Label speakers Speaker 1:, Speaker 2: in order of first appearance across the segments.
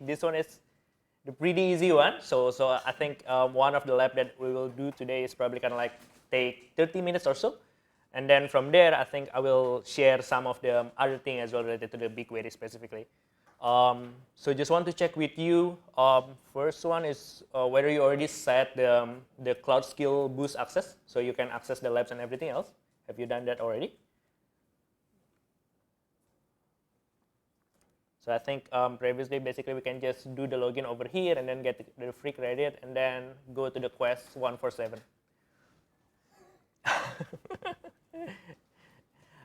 Speaker 1: this one is the pretty easy one. So I think one of the lab that we will do today is probably kind of like take 30 minutes or so. And then from there, I think I will share some of the other thing as well related to the BigQuery specifically. So just want to check with you. First one is whether you already set the Cloud Skill Boost access, so you can access the labs and everything else. Have you done that already? So I think previously, basically, we can just do the login over here and then get the free credit and then go to the Quest 147.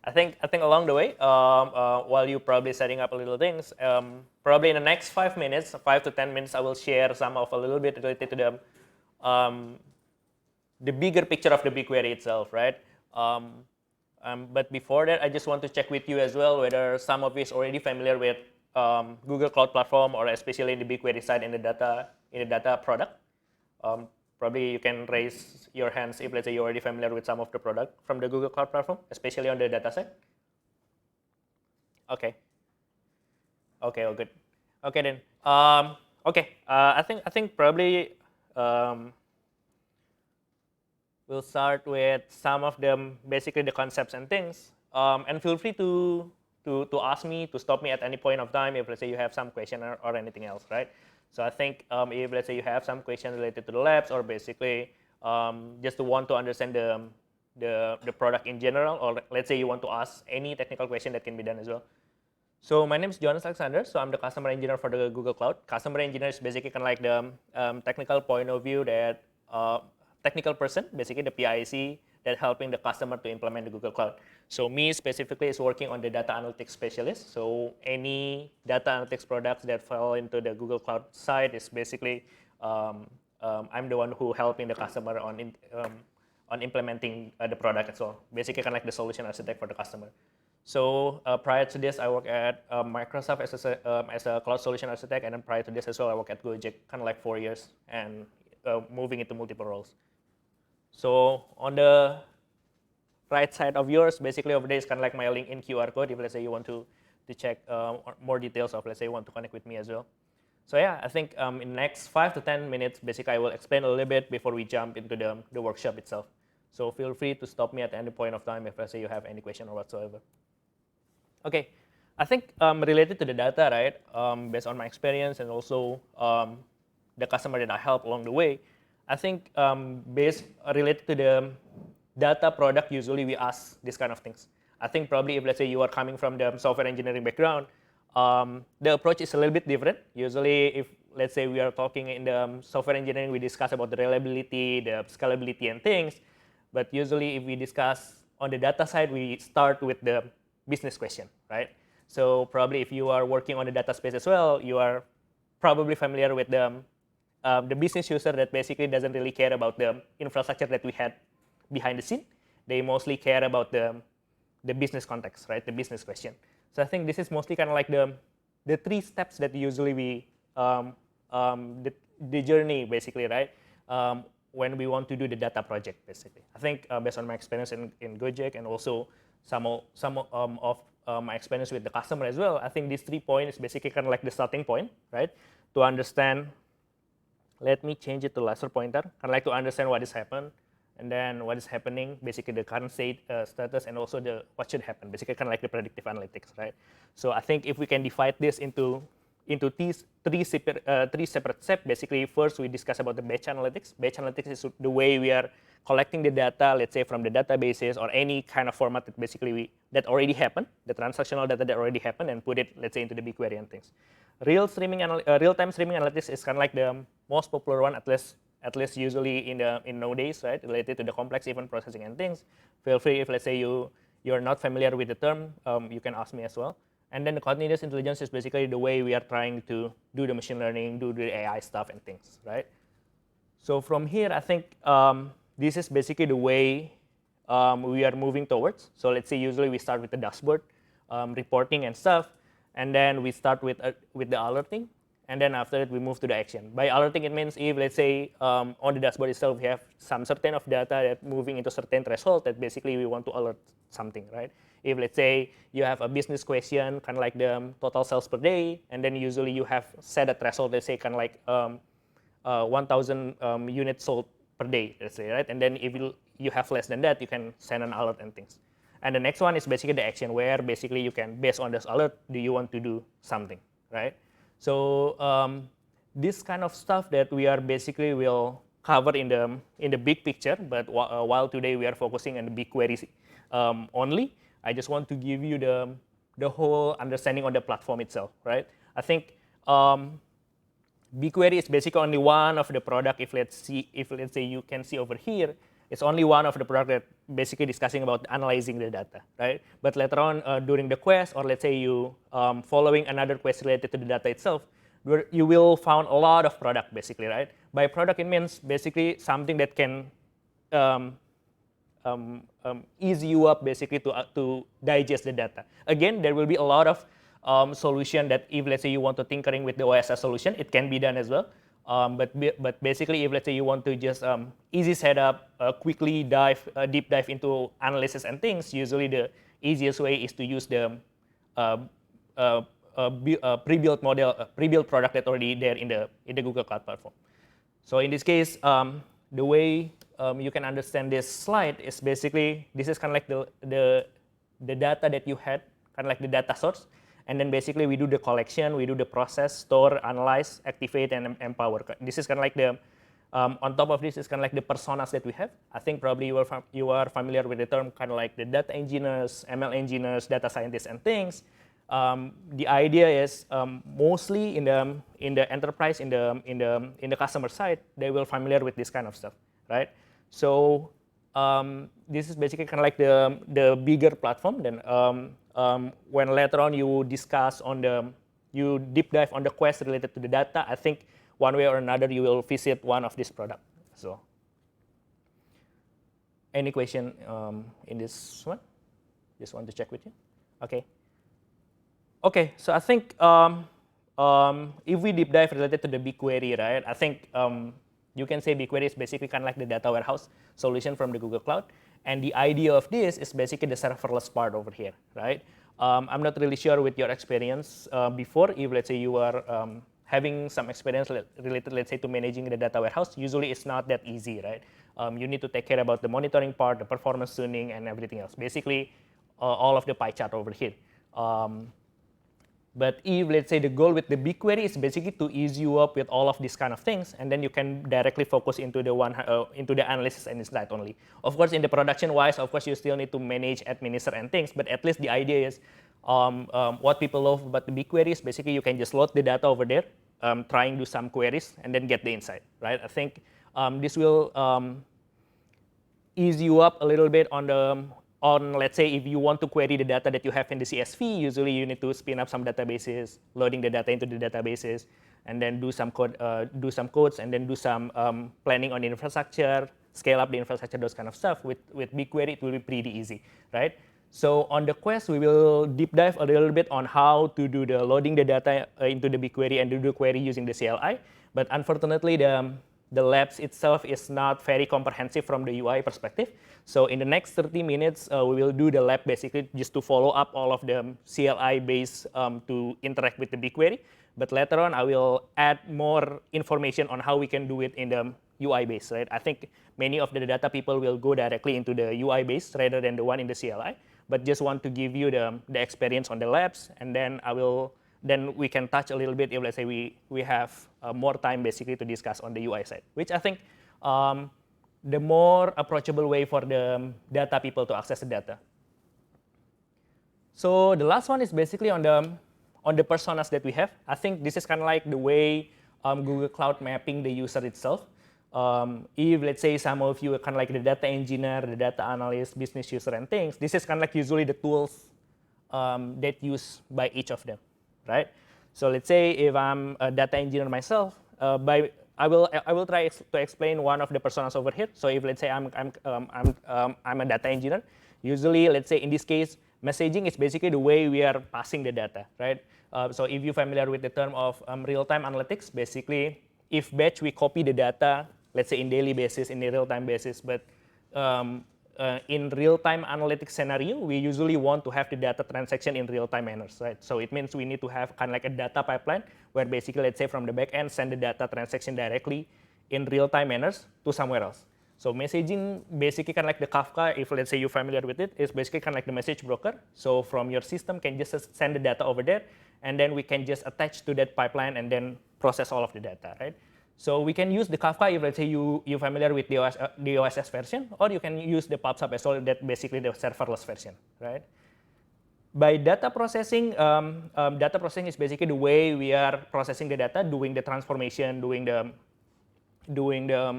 Speaker 1: I think along the way, while you're probably setting up a little things, probably in the next 5 minutes, 5 to 10 minutes, I will share some of a little bit related to the bigger picture of the BigQuery itself, right? But before that, I just want to check with you as well whether some of you is already familiar with Google Cloud Platform, or especially in the BigQuery side in the data product. Probably you can raise your hands if, let's say, you're already familiar with some of the product from the Google Cloud Platform, especially on the data side. Okay. Okay, all good. Okay then. Okay, I think probably we'll start with some of them, basically the concepts and things. And feel free to ask me, to stop me at any point of time if, let's say, you have some question or anything else, right? So I think if, let's say, you have some question related to the labs, or basically just to want to understand the product in general, or let's say you want to ask any technical question, that can be done as well. So my name is Jonas Alexander. So I'm the customer engineer for the Google Cloud. Customer engineer is basically kind of like the technical point of view, that technical person, basically the PIC, that helping the customer to implement the Google Cloud. So me specifically is working on the data analytics specialist. So any data analytics products that fall into the Google Cloud side is basically I'm the one who helping the customer on implementing the product as well. Basically kind of like the solution architect for the customer. So prior to this, I worked at Microsoft as a cloud solution architect, and then prior to this as well, I worked at Gojek, kind of like 4 years, and moving into multiple roles. So on the right side of yours, basically over there is kind of like my LinkedIn QR code, if, let's say, you want to check more details of, let's say, you want to connect with me as well. So yeah, I think in the next 5 to 10 minutes, basically I will explain a little bit before we jump into the workshop itself. So feel free to stop me at any point of time if, let's say, you have any question or whatsoever. Okay, I think related to the data, right, based on my experience and also the customer that I help along the way, I think related to the data product, usually we ask this kind of things. I think probably if, let's say, you are coming from the software engineering background, the approach is a little bit different. Usually if, let's say, we are talking in the software engineering, we discuss about the reliability, the scalability and things. But usually if we discuss on the data side, we start with the business question, right? So probably if you are working on the data space as well, you are probably familiar with the business user that basically doesn't really care about the infrastructure that we had behind the scene. They mostly care about the business context, right? The business question. So I think this is mostly kind of like the 3 steps that usually we the journey basically, right? When we want to do the data project, basically. I think based on my experience in Gojek and also some of my experience with the customer as well, I think these 3 points is basically kind of like the starting point, right? To understand. Let me change it to laser pointer. Kind of like to understand what is happened, and then what is happening, basically the current state status, and also what should happen. Basically, kind of like the predictive analytics, right? So I think if we can divide this into these three separate steps, basically first we discuss about the batch analytics. Batch analytics is the way we are collecting the data, let's say from the databases or any kind of format that basically that already happened, the transactional data that already happened, and put it, let's say, into the BigQuery and things. Real-time streaming analytics is kind of like the most popular one, at least usually in nowadays, right? Related to the complex event processing and things. Feel free if, let's say, you're not familiar with the term, you can ask me as well. And then the continuous intelligence is basically the way we are trying to do the machine learning, do the AI stuff and things, right? So from here, I think this is basically the way we are moving towards. So let's say usually we start with the dashboard, reporting and stuff, and then we start with the alerting, and then after that we move to the action. By alerting, it means if, let's say, on the dashboard itself, we have some certain of data that moving into certain threshold that basically we want to alert something, right? If, let's say, you have a business question, kind of like the total sales per day, and then usually you have set a threshold, let's say, kind of like 1,000 units sold per day, let's say, right? And then if you have less than that, you can send an alert and things. And the next one is basically the action, where basically you can, based on this alert, do you want to do something, right? So this kind of stuff that we are basically will cover in the big picture, but while today we are focusing on the BigQuery only, I just want to give you the whole understanding on the platform itself, right? I think BigQuery is basically only one of the product. If let's say you can see over here, it's only one of the product that basically discussing about analyzing the data, right? But later on during the quest, or let's say you following another quest related to the data itself, you will find a lot of product basically, right? By product, it means basically something that can ease you up basically to digest the data. Again, there will be a lot of solution that if, let's say, you want to tinkering with the OSS solution, it can be done as well. But basically, if, let's say, you want to just easy setup, quickly deep dive into analysis and things, usually the easiest way is to use the pre-built model, pre-built product that already there in the Google Cloud Platform. So in this case, the way you can understand this slide is basically this is kind of like the data that you had, kind of like the data source. And then basically we do the collection, we do the process, store, analyze, activate, and empower. This is kind of like the, on top of this is kind of like the personas that we have. I think probably you are familiar with the term kind of like the data engineers, ML engineers, data scientists, and things. The idea is mostly in the enterprise, in the customer side, they will familiar with this kind of stuff, right? So this is basically kind of like the bigger platform. Then when later on you discuss you deep dive on the quest related to the data, I think one way or another you will visit one of these products. So, any question in this one? Just want to check with you. Okay. Okay. So I think if we deep dive related to the BigQuery, right? I think you can say BigQuery is basically kind of like the data warehouse solution from the Google Cloud. And the idea of this is basically the serverless part over here, right? I'm not really sure with your experience before, if let's say you are having some experience related, let's say, to managing the data warehouse. Usually it's not that easy, right? You need to take care about the monitoring part, the performance tuning, and everything else. Basically, all of the pie chart over here. But if, let's say, the goal with the BigQuery is basically to ease you up with all of these kind of things, and then you can directly focus into the analysis and insight only. Of course, in the production-wise, of course, you still need to manage, administer, and things, but at least the idea is what people love about the BigQuery is basically you can just load the data over there, try and do some queries, and then get the insight, right? I think this will ease you up a little bit on, let's say, if you want to query the data that you have in the CSV, usually you need to spin up some databases, loading the data into the databases, and then do some codes, and then do some planning on the infrastructure, scale up the infrastructure, those kind of stuff. With BigQuery, it will be pretty easy, right? So on the quest, we will deep dive a little bit on how to do the loading the data into the BigQuery and do the query using the CLI. But unfortunately, the labs itself is not very comprehensive from the UI perspective. So in the next 30 minutes, we will do the lab basically just to follow up all of the CLI base to interact with the BigQuery. But later on, I will add more information on how we can do it in the UI base, right? I think many of the data people will go directly into the UI base rather than the one in the CLI. But just want to give you the experience on the labs, and then then we can touch a little bit if, let's say, we have more time basically to discuss on the UI side, which I think the more approachable way for the data people to access the data. So the last one is basically on the personas that we have. I think this is kind of like the way Google Cloud mapping the user itself. If, let's say, some of you are kind of like the data engineer, the data analyst, business user, and things, this is kind of like usually the tools that used by each of them, right? So let's say if I'm a data engineer myself, I will try to explain one of the personas over here. So if, let's say, I'm a data engineer, usually, let's say, in this case, messaging is basically the way we are passing the data, right? So if you're familiar with the term of real-time analytics, basically, if batch we copy the data, let's say in daily basis, in a real-time basis, but in real-time analytics scenario, we usually want to have the data transaction in real-time manners, right? So it means we need to have kind of like a data pipeline where basically, let's say from the back end, send the data transaction directly in real-time manners to somewhere else. So messaging basically kind of like the Kafka, if let's say you're familiar with it, is basically kind of like the message broker. So from your system can just send the data over there, and then we can just attach to that pipeline and then process all of the data, right? So we can use the Kafka if let's say you're familiar with the OSS version, or you can use the PubSub as well, that basically the serverless version, right? By data processing is basically the way we are processing the data, doing the transformation, doing the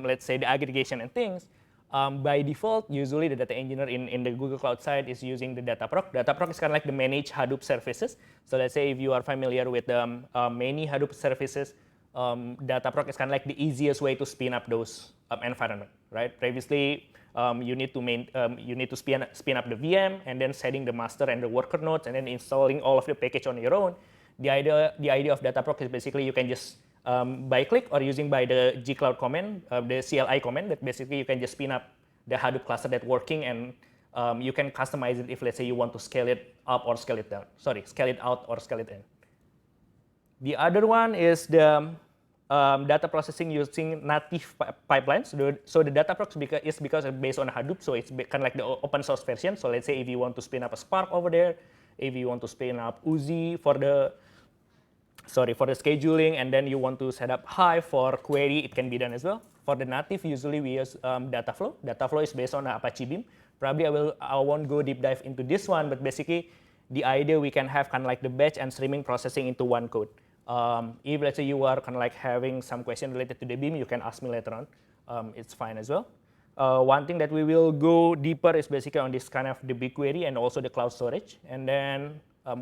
Speaker 1: let's say the aggregation and things. By default, usually the data engineer in the Google Cloud side is using the Dataproc. Dataproc is kind of like the managed Hadoop services. So let's say if you are familiar with many Hadoop services, Dataproc is kind of like the easiest way to spin up those environment, right? Previously, you need to spin up the VM and then setting the master and the worker nodes and then installing all of the package on your own. The idea of Dataproc is basically you can just by click or using by the gcloud command, the CLI command, that basically you can just spin up the Hadoop cluster that's working, and you can customize it if let's say you want to scale it up or scale it down. Sorry, scale it out or scale it in. The other one is the data processing using native pipelines. So the Dataproc is because it's based on Hadoop, so it's kind of like the open source version. So let's say if you want to spin up a Spark over there, if you want to spin up Uzi for the scheduling, and then you want to set up Hive for query, it can be done as well. For the native, usually we use Dataflow. Dataflow is based on Apache Beam. Probably I won't go deep dive into this one, but basically the idea we can have kind of like the batch and streaming processing into one code. If let's say you are kind of like having some question related to the Beam, you can ask me later on. It's fine as well. One thing that we will go deeper is basically on this kind of the BigQuery and also the cloud storage. And then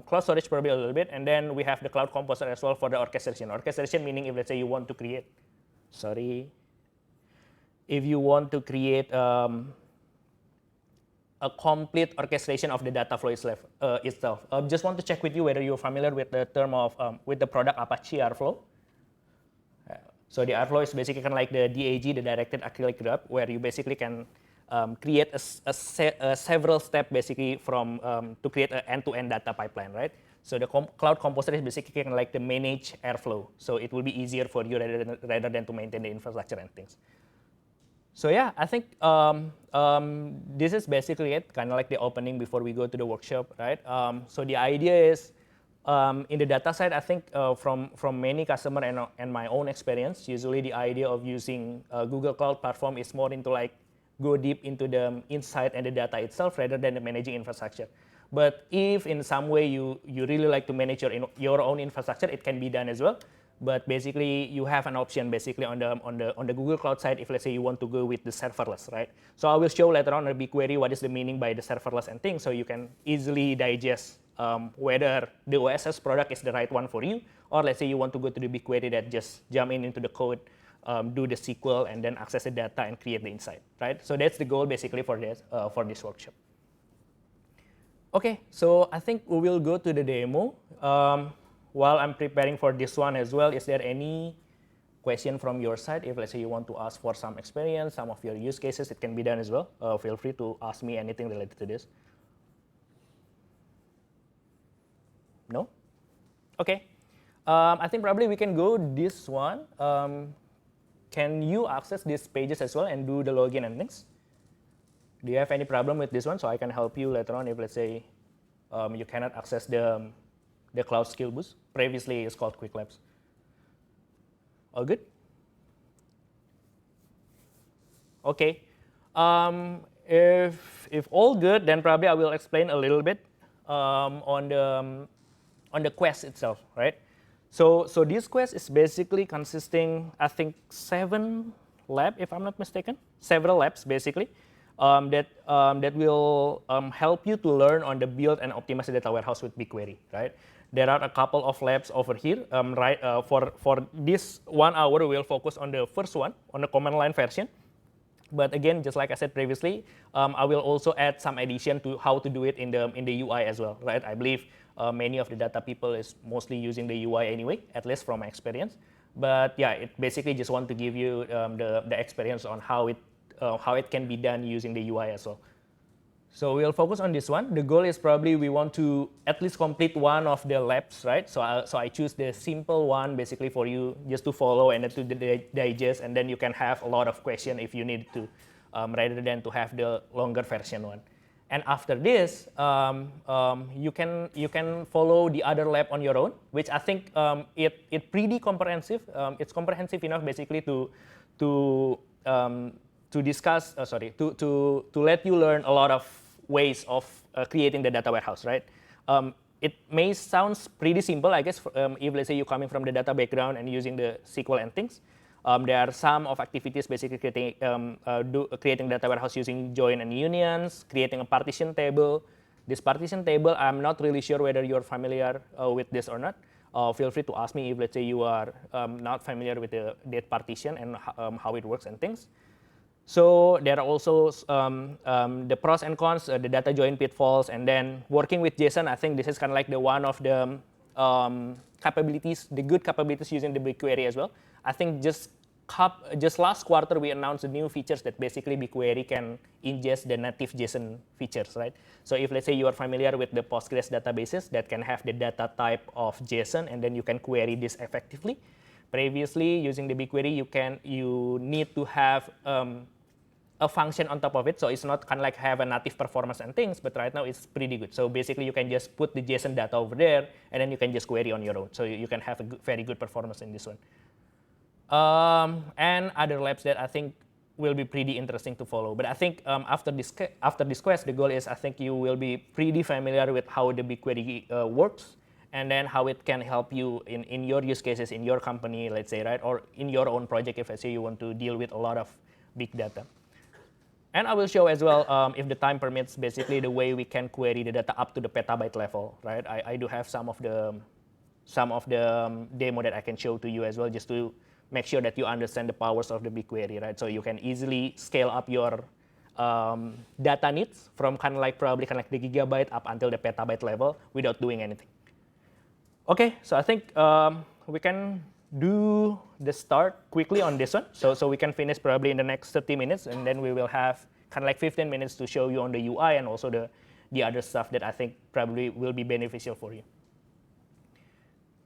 Speaker 1: cloud storage probably a little bit. And then we have the Cloud Composer as well for the orchestration. Orchestration meaning if let's say you want to create, if you want to create a complete orchestration of the data flow itself. Just want to check with you whether you're familiar with the term of, with the product Apache Airflow. So the Airflow is basically kind of like the DAG, the Directed Acyclic Graph, where you basically can create a several step basically from to create an end-to-end data pipeline, right? So the Cloud Composer is basically kind of like the manage Airflow. So it will be easier for you rather than to maintain the infrastructure and things. So yeah, I think this is basically it, kind of like the opening before we go to the workshop, right? So the idea is, in the data side, I think from many customer and my own experience, usually the idea of using Google Cloud Platform is more into like go deep into the insight and the data itself rather than the managing infrastructure. But if in some way you really like to manage your own infrastructure, it can be done as well. But basically, you have an option basically on the Google Cloud side if let's say you want to go with the serverless, right? So I will show later on a BigQuery what is the meaning by the serverless and things, so you can easily digest whether the OSS product is the right one for you, or let's say you want to go to the BigQuery that just jump into the code, do the SQL, and then access the data and create the insight, right? So that's the goal basically for this workshop. Okay, so I think we will go to the demo. While I'm preparing for this one as well, is there any question from your side? If let's say you want to ask for some experience, some of your use cases, it can be done as well. Feel free to ask me anything related to this. No? Okay. I think probably we can go this one. Can you access these pages as well and do the login and things? Do you have any problem with this one? So I can help you later on if let's say you cannot access the Cloud Skill Boost. Previously, it's called Quick Labs. All good? Okay. If all good, then probably I will explain a little bit on the quest itself, right? So this quest is basically consisting, I think, 7 labs, if I'm not mistaken, several labs basically. That will help you to learn on the build and optimize the data warehouse with BigQuery, right? There are a couple of labs over here. For this 1 hour, we'll focus on the first one, on the command line version. But again, just like I said previously, I will also add some addition to how to do it in the UI as well, right? I believe many of the data people is mostly using the UI anyway, at least from my experience. But yeah, it basically just want to give you the experience on how it can be done using the UI as well. So we'll focus on this one. The goal is probably we want to at least complete one of the labs, right? So I choose the simple one basically for you just to follow and then to digest, and then you can have a lot of questions if you need to, rather than to have the longer version one. And after this, you can follow the other lab on your own, which I think it pretty comprehensive. It's comprehensive enough basically to discuss. To let you learn a lot of ways of creating the data warehouse, right? It may sound pretty simple, I guess, if let's say you're coming from the data background and using the SQL and things. There are some of activities basically creating data warehouse using join and unions, creating a partition table. This partition table, I'm not really sure whether you're familiar with this or not. Feel free to ask me if let's say you are not familiar with that partition and how it works and things. So there are also the pros and cons, the data join pitfalls, and then working with JSON. I think this is kind of like the one of the capabilities, the good capabilities using the BigQuery as well. I think just last quarter we announced the new features that basically BigQuery can ingest the native JSON features, right? So if let's say you are familiar with the Postgres databases that can have the data type of JSON, and then you can query this effectively. Previously, using the BigQuery, you need to have a function on top of it, so it's not kind of like have a native performance and things, but right now it's pretty good. So basically you can just put the JSON data over there, and then you can just query on your own. So you can have a very good performance in this one. And other labs that I think will be pretty interesting to follow. But I think after this quest, the goal is I think you will be pretty familiar with how the BigQuery works, and then how it can help you in your use cases, in your company, let's say, right? Or in your own project if let's say you want to deal with a lot of big data. And I will show as well, if the time permits, basically the way we can query the data up to the petabyte level, right? I do have some of the demo that I can show to you as well, just to make sure that you understand the powers of the BigQuery, right? So you can easily scale up your data needs from probably the gigabyte up until the petabyte level without doing anything. Okay, so I think we can do the start quickly on this one. So we can finish probably in the next 30 minutes, and then we will have 15 minutes to show you on the UI and also the other stuff that I think probably will be beneficial for you.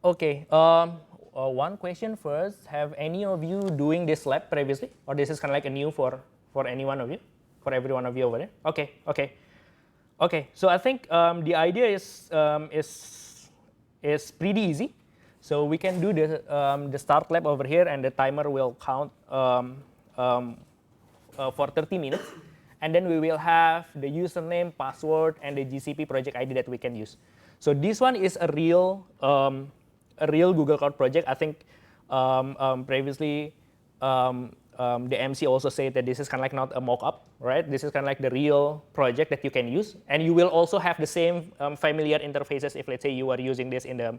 Speaker 1: Okay, one question first. Have any of you doing this lab previously? Or this is a new for any one of you? For every one of you over there? Okay, so I think the idea is pretty easy. So we can do the start lab over here, and the timer will count for 30 minutes. And then we will have the username, password, and the GCP project ID that we can use. So this one is a real Google Cloud project. I think previously the MC also said that this is not a mock-up, right? This is the real project that you can use. And you will also have the same familiar interfaces if, let's say, you are using this in the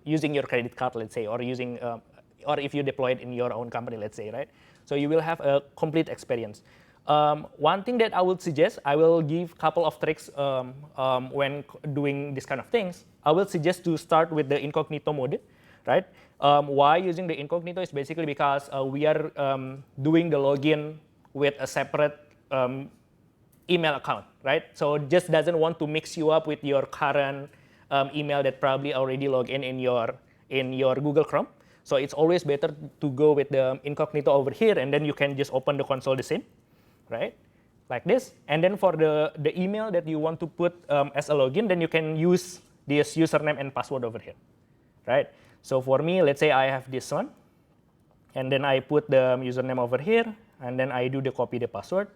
Speaker 1: using your credit card, let's say, or using, or if you deploy it in your own company, let's say, right? So you will have a complete experience. One thing that I would suggest, I will give a couple of tricks when doing this kind of things. I will suggest to start with the incognito mode, right? Why using the incognito is basically because we are doing the login with a separate email account, right? So it just doesn't want to mix you up with your current email that probably already logged in your Google Chrome. So it's always better to go with the incognito over here, and then you can just open the console the same, right? Like this. And then for the email that you want to put as a login, then you can use this username and password over here, right? So for me, let's say I have this one, and then I put the username over here, and then I do the copy the password,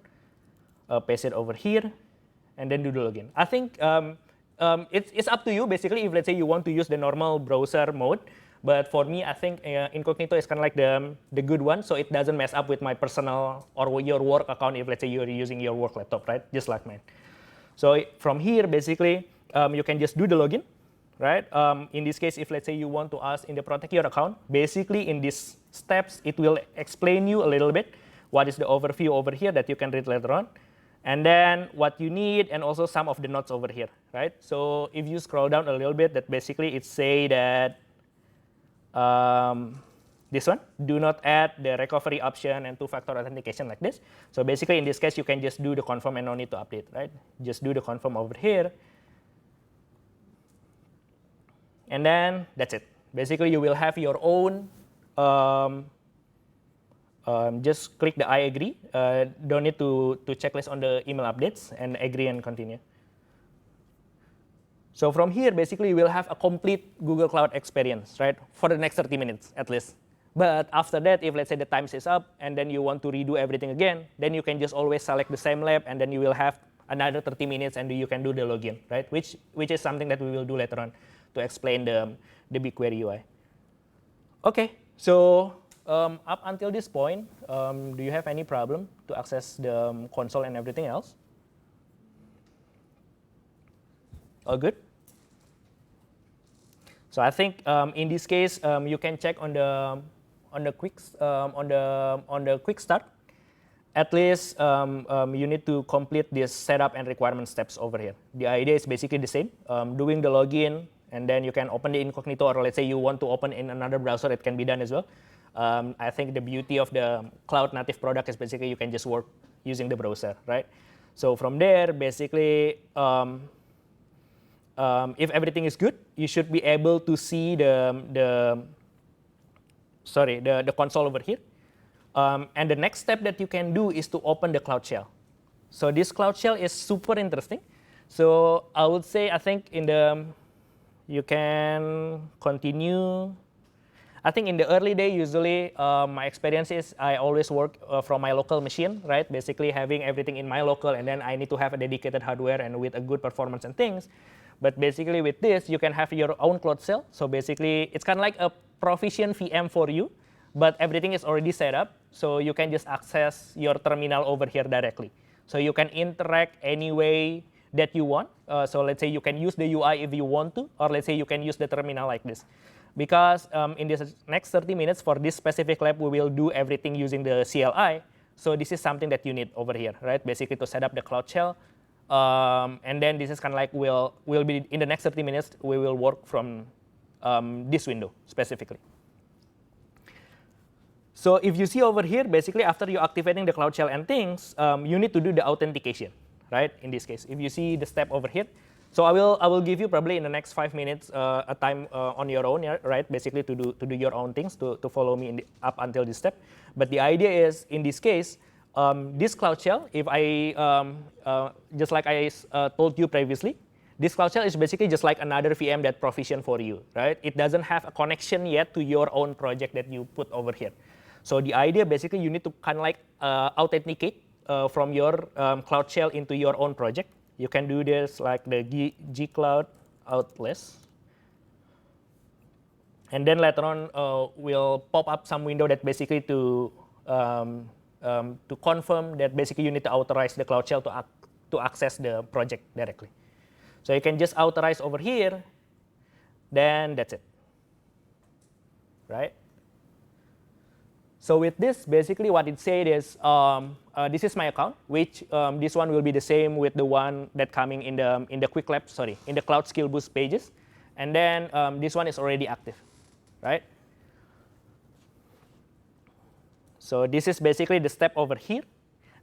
Speaker 1: paste it over here, and then do the login. I think it's up to you, basically, if let's say you want to use the normal browser mode. But for me, I think incognito is like the good one, so it doesn't mess up with my personal or your work account if let's say you're using your work laptop, right? Just like mine. So from here, basically, you can just do the login, right? In this case, if let's say you want to ask in the protect your account, basically in these steps, it will explain you a little bit what is the overview over here that you can read later on. And then what you need, and also some of the notes over here, right? So if you scroll down a little bit, that basically it say that this one, do not add the recovery option and two-factor authentication like this. So basically in this case, you can just do the confirm and no need to update, right? Just do the confirm over here. And then that's it. Basically, you will have your own, just click the I agree. Don't need to checklist on the email updates, and agree and continue. So from here, basically, you will have a complete Google Cloud experience, right, for the next 30 minutes at least. But after that, if let's say the time is up and then you want to redo everything again, then you can just always select the same lab, and then you will have another 30 minutes and you can do the login, right? Which is something that we will do later on to explain the BigQuery UI. Okay, so up until this point, do you have any problem to access the console and everything else? All good? So I think in this case, you can check on the quick start. At least you need to complete this setup and requirement steps over here. The idea is basically the same, doing the login, and then you can open the incognito, or let's say you want to open in another browser, it can be done as well. I think the beauty of the cloud native product is basically you can just work using the browser, right? So from there, basically, if everything is good, you should be able to see the console over here. And the next step that you can do is to open the Cloud Shell. So this Cloud Shell is super interesting. So I would say, I think you can continue. I think in the early day, usually my experience is I always work from my local machine, right? Basically having everything in my local, and then I need to have a dedicated hardware and with a good performance and things. But basically with this, you can have your own Cloud Shell. So basically, it's kind of like a proficient VM for you, but everything is already set up. So you can just access your terminal over here directly. So you can interact any way that you want. So let's say you can use the UI if you want to, or let's say you can use the terminal like this. Because in this next 30 minutes for this specific lab, we will do everything using the CLI. So this is something that you need over here, right? Basically to set up the Cloud Shell. And then this is kind of like we'll be in the next 30 minutes, we will work from this window specifically. So if you see over here, basically after you activating the Cloud Shell and things, you need to do the authentication, right? In this case, if you see the step over here. So I will give you probably in the next 5 minutes a time on your own, right? Basically to do your own things, to follow me up until this step. But the idea is, in this case, this Cloud Shell, if I, just like I told you previously, this Cloud Shell is basically just like another VM that provision for you, right? It doesn't have a connection yet to your own project that you put over here. So the idea, basically, you need to kind of like authenticate from your Cloud Shell into your own project. You can do this like the gcloud outlist. And then later on, we'll pop up some window that basically to confirm that basically you need to authorize the Cloud Shell to access the project directly. So you can just authorize over here, then that's it, right? So with this, basically what it said is, this is my account, which this one will be the same with the one that coming in the Quick Lab, in the Cloud Skill Boost pages. And then this one is already active, right? So this is basically the step over here.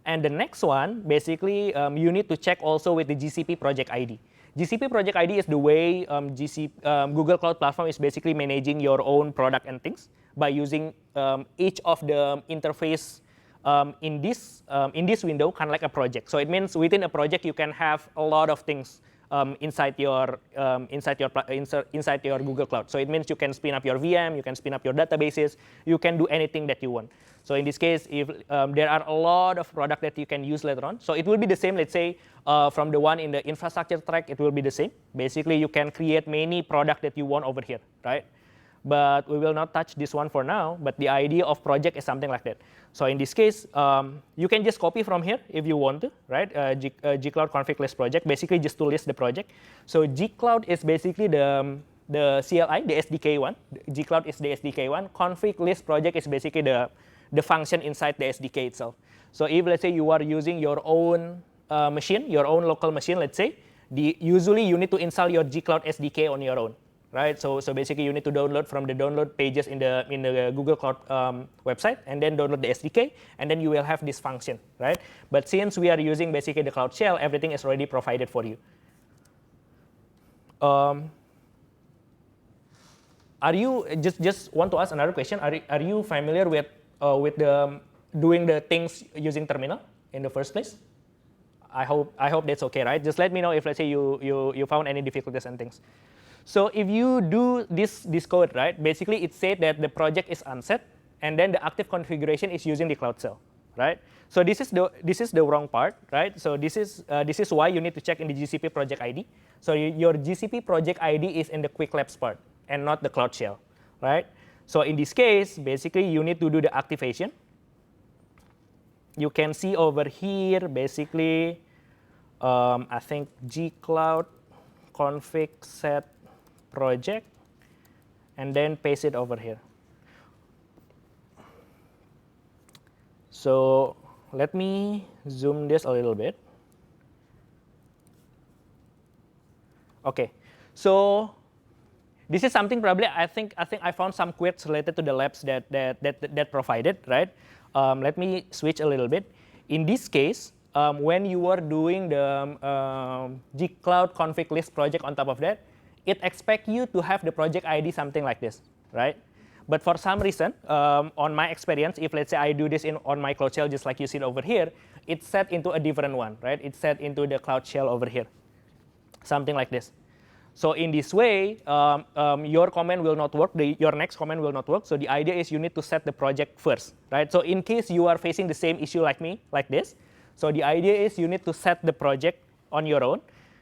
Speaker 1: And the next one, basically, you need to check also with the GCP project ID. GCP project ID is the way Google Cloud Platform is basically managing your own product and things by using each of the interface in this window, kind of like a project. So it means within a project, you can have a lot of things inside your Google Cloud. So it means you can spin up your VM, you can spin up your databases, you can do anything that you want. So in this case, if there are a lot of products that you can use later on, so it will be the same. Let's say from the one in the infrastructure track, it will be the same. Basically, you can create many products that you want over here, right? But we will not touch this one for now. But the idea of project is something like that. So in this case, you can just copy from here if you want to, right? gcloud config list project, basically just to list the project. So gcloud is basically the CLI, the SDK one. gcloud is the SDK one. Config list project is basically the function inside the SDK itself. So if let's say you are using your own machine, your own local machine, let's say, usually you need to install your gCloud SDK on your own, right? So basically you need to download from the download pages in the Google Cloud website, and then download the SDK, and then you will have this function, right? But since we are using basically the Cloud Shell, everything is already provided for you. Are you just want to ask another question? Are you familiar with the doing the things using terminal in the first place? I hope that's okay, right? Just let me know if, let's say, you found any difficulties and things. So if you do this code, right, basically it said that the project is unset, and then the active configuration is using the Cloud Shell, right? So this is the wrong part, right? So this is why you need to check in the GCP project ID. So your GCP project ID is in the Quick Labs part and not the Cloud Shell, right? So in this case, basically you need to do the activation. You can see over here, basically, I think gcloud config set project, and then paste it over here. So let me zoom this a little bit. Okay, so this is something probably I think I found some queries related to the labs that provided, right? Let me switch a little bit. In this case, when you are doing the gcloud config list project on top of that, it expects you to have the project ID something like this, right? But for some reason, on my experience, if let's say I do this on my Cloud Shell, just like you see over here, it's set into a different one, right? It's set into the Cloud Shell over here, something like this. So in this way, your command will not work. Your next command will not work. So the idea is you need to set the project first, right? So in case you are facing the same issue like me, like this, so the idea is you need to set the project on your own.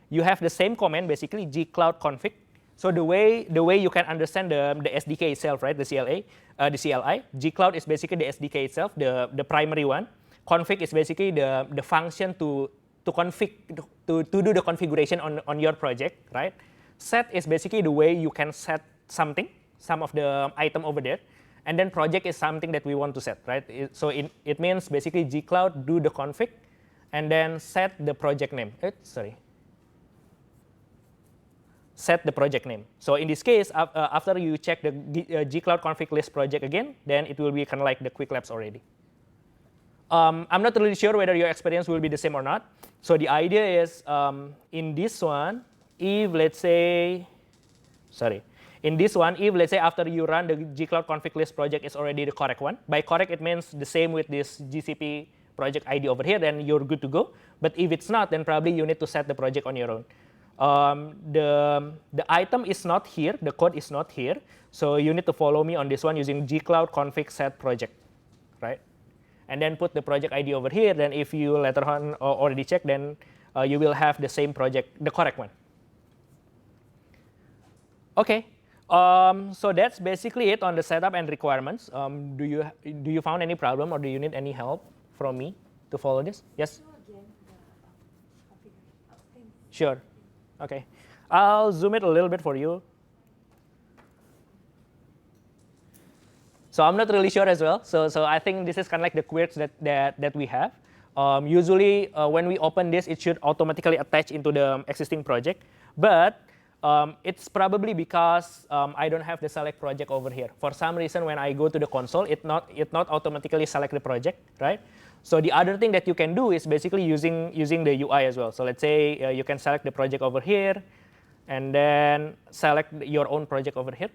Speaker 1: You have the same command, basically gcloud config. So the way you can understand the SDK itself, right? The CLI, gcloud is basically the SDK itself, the primary one. Config is basically the function to do the configuration on your project, right? Set is basically the way you can set some of the item over there, and then project is something that we want to set, right? So it means basically gcloud do the config, and then set the project name. Set the project name. So in this case, after you check the gcloud config list project again, then it will be kind of like the Quick Labs already. I'm not really sure whether your experience will be the same or not. So the idea is in this one, if let's say after you run the gcloud config list project is already the correct one. By correct, it means the same with this GCP project ID over here, then you're good to go. But if it's not, then probably you need to set the project on your own. The item is not here, the code is not here, so you need to follow me on this one using gcloud config set project, right? And then put the project ID over here. Then if you later on already check, then you will have the same project, the correct one. Okay, so that's basically it on the setup and requirements. Do you found any problem, or do you need any help from me to follow this? Yes? Sure. Okay, I'll zoom it a little bit for you. So I'm not really sure as well. So I think this is kind of like the queries that we have. Usually when we open this, it should automatically attach into the existing project. But it's probably because I don't have the select project over here. For some reason, when I go to the console, it not automatically select the project, right? So the other thing that you can do is basically using the UI as well. So let's say you can select the project over here, and then select your own project over here,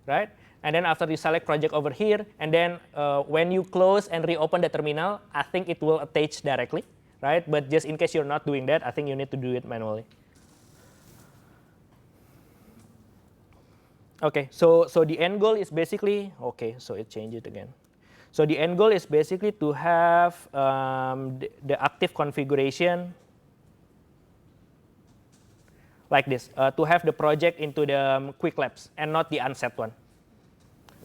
Speaker 1: right? And then after you select project over here, and then when you close and reopen the terminal, I think it will attach directly, right? But just in case you're not doing that, I think you need to do it manually. Okay, so the end goal is basically, okay, so it changed it again. So the end goal is basically to have the active configuration like this, to have the project into the Quick Labs and not the unset one.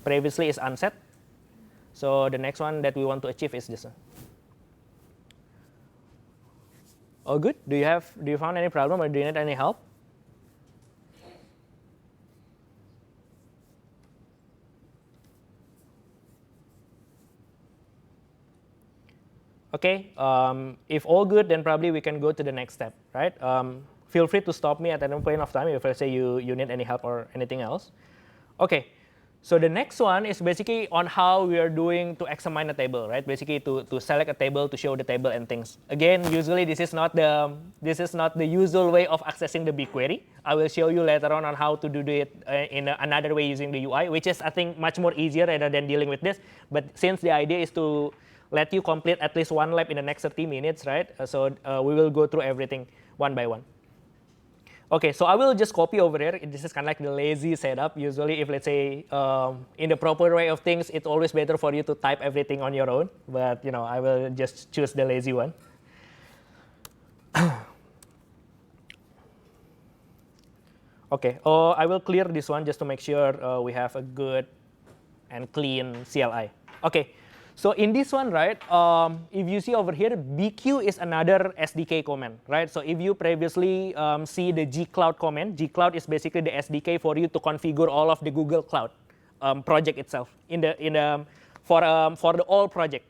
Speaker 1: Previously is unset, so the next one that we want to achieve is this one. All good? Do you found any problem, or do you need any help? Okay, if all good, then probably we can go to the next step, right? Feel free to stop me at any point of time if I say you need any help or anything else. Okay, so the next one is basically on how we are doing to examine a table, right? Basically to select a table, to show the table and things. Again, usually this is not the usual way of accessing the BigQuery. I will show you later on how to do it in another way using the UI, which is I think much more easier rather than dealing with this. But since the idea is to let you complete at least one lab in the next 30 minutes, right? So we will go through everything one by one. Okay, so I will just copy over here. This is kind of like the lazy setup. Usually, if let's say in the proper way of things, it's always better for you to type everything on your own. But I will just choose the lazy one. Okay, I will clear this one just to make sure we have a good and clean CLI. Okay. So in this one, right, if you see over here, BQ is another SDK command, right? So if you previously see the gcloud command, gcloud is basically the SDK for you to configure all of the Google Cloud project itself for the all project.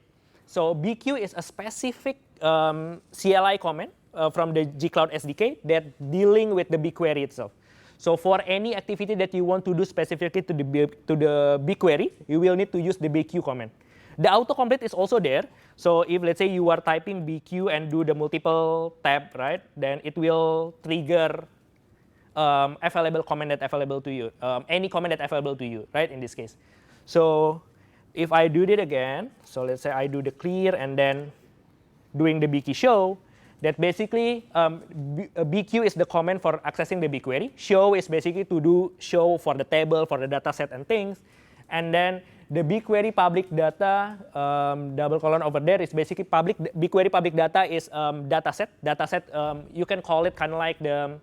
Speaker 1: So BQ is a specific CLI command from the gcloud SDK that dealing with the BigQuery itself. So for any activity that you want to do specifically to the BigQuery, you will need to use the BQ command. The autocomplete is also there. So if let's say you are typing BQ and do the multiple tab, right, then it will trigger available comment that available to you, any comment that available to you, right, in this case. So if I do it again, so let's say I do the clear and then doing the BQ show, that basically BQ is the command for accessing the BigQuery. Show is basically to do show for the table, for the data set and things. And then the BigQuery public data, double colon over there is basically BigQuery public data is data set. Data set, you can call it kind of like the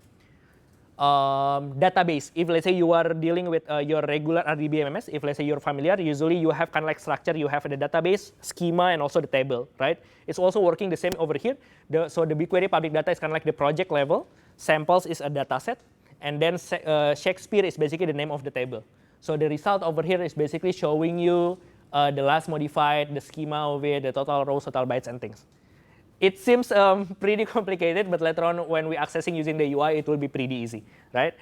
Speaker 1: database. If let's say you are dealing with your regular RDBMS, if let's say you're familiar, usually you have kind of like structure. You have the database, schema, and also the table, right? It's also working the same over here. So the BigQuery public data is kind of like the project level. Samples is a data set. And then Shakespeare is basically the name of the table. So the result over here is basically showing you the last modified, the schema of it, the total rows, total bytes, and things. It seems pretty complicated, but later on when we're accessing using the UI, it will be pretty easy, right?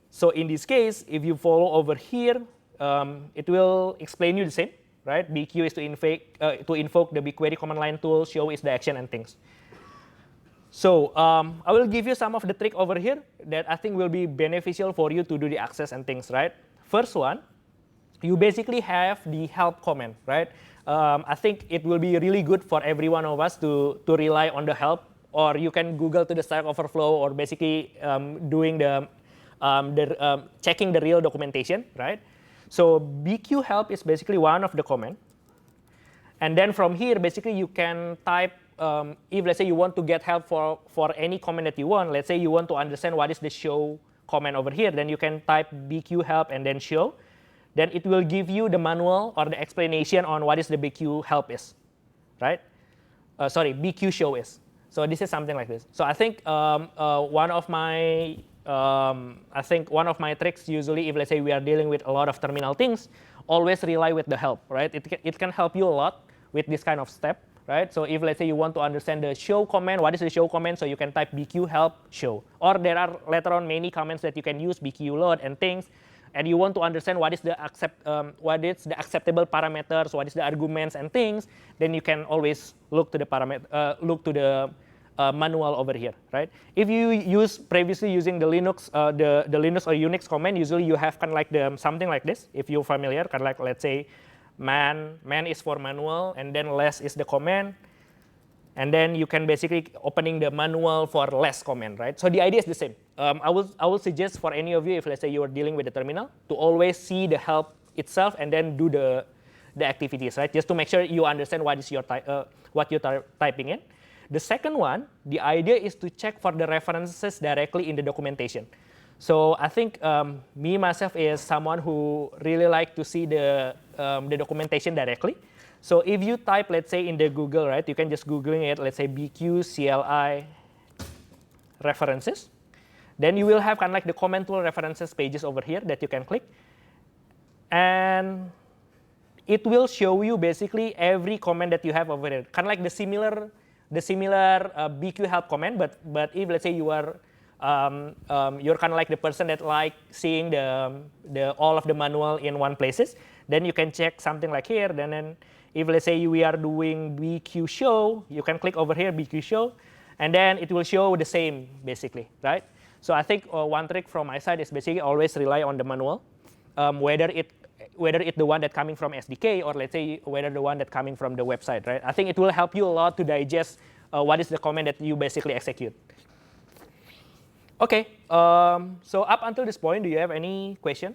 Speaker 1: So in this case, if you follow over here, it will explain you the same, right? BQ is to invoke the BigQuery command line tool, show is the action and things. So I will give you some of the trick over here that I think will be beneficial for you to do the access and things, right? First one, you basically have the help command, right? I think it will be really good for every one of us to rely on the help, or you can Google to the Stack Overflow, or basically doing checking the real documentation, right? So BQ help is basically one of the command. And then from here, basically you can type, if let's say you want to get help for any command that you want, let's say you want to understand what is the show command over here, then you can type BQ help and then show. Then it will give you the manual or the explanation on what is the BQ help is, right? BQ show is. So this is something like this. So I think one of my tricks usually, if let's say we are dealing with a lot of terminal things, always rely with the help, right? It can help you a lot with this kind of step, right? So if let's say you want to understand the show command, what is the show command? So you can type BQ help show. Or there are later on many commands that you can use, BQ load and things. And you want to understand what is the acceptable parameters, what is the arguments and things, then you can always look to the manual over here, right? If you use previously using the Linux, the Linux or Unix command, usually you have kind of like something like this. If you're familiar, kind of like let's say man is for manual, and then less is the command. And then you can basically opening the manual for less command, right? So the idea is the same. I will suggest for any of you, if let's say you are dealing with the terminal, to always see the help itself and then do the activities, right? Just to make sure you understand what is what you're typing in. The second one, the idea is to check for the references directly in the documentation. So I think me myself is someone who really like to see the documentation directly. So if you type, let's say in the Google, right, you can just Googling it, let's say BQ CLI references. Then you will have kind of like the command tool references pages over here that you can click. And it will show you basically every comment that you have over there, kind of like the similar BQ help comment, but if let's say you are you're kind of like the person that like seeing the all of the manual in one places, then you can check something like here. Then if let's say we are doing BQ show, you can click over here BQ show, and then it will show the same basically, right? So I think one trick from my side is basically always rely on the manual, whether it's the one that coming from SDK or let's say whether the one that coming from the website, right? I think it will help you a lot to digest what is the comment that you basically execute. Okay, so up until this point, do you have any question?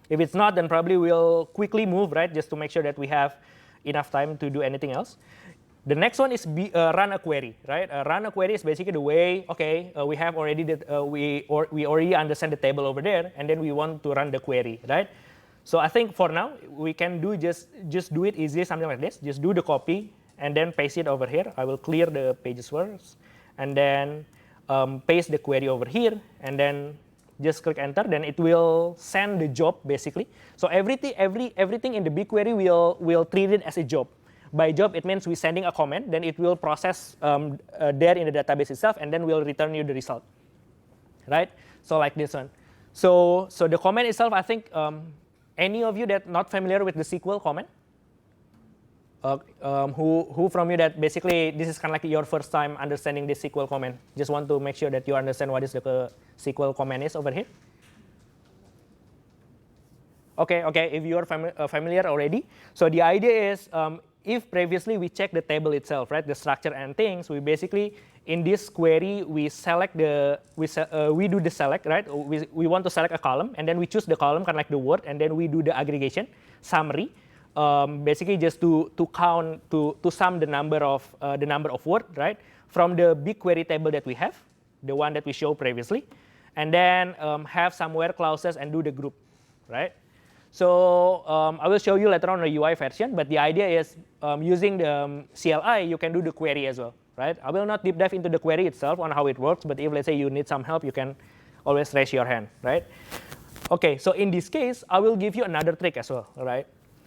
Speaker 1: If it's not, then probably we'll quickly move, right, just to make sure that we have enough time to do anything else. The next one is run a query, right? Run a query is basically the way, okay, we have already we already understand the table over there, and then we want to run the query, right? So I think for now we can do just do it easy, something like this. Just do the copy and then paste it over here. I will clear the pages first, and then paste the query over here, and then just click enter. Then it will send the job basically. So everything in the BigQuery will treat it as a job. By job, it means we're sending a comment, then it will process there in the database itself, and then we'll return you the result, right? So like this one. So the comment itself, I think any of you that not familiar with the SQL comment, who from you that basically this is kind of like your first time understanding this SQL comment, just want to make sure that you understand what is the SQL comment is over here. Okay, if you are familiar already, so the idea is if previously we check the table itself, right, the structure and things, we basically in this query we select we do the select, right? We want to select a column, and then we choose the column kind of like the word, and then we do the aggregation summary, basically just to count to sum the number of word, right, from the BigQuery table that we have, the one that we showed previously, and then have some where clauses and do the group, right? So I will show you later on the UI version, but the idea is using the CLI, you can do the query as well, right? I will not deep dive into the query itself on how it works, but if let's say you need some help, you can always raise your hand, right? Okay, so in this case, I will give you another trick as well, right?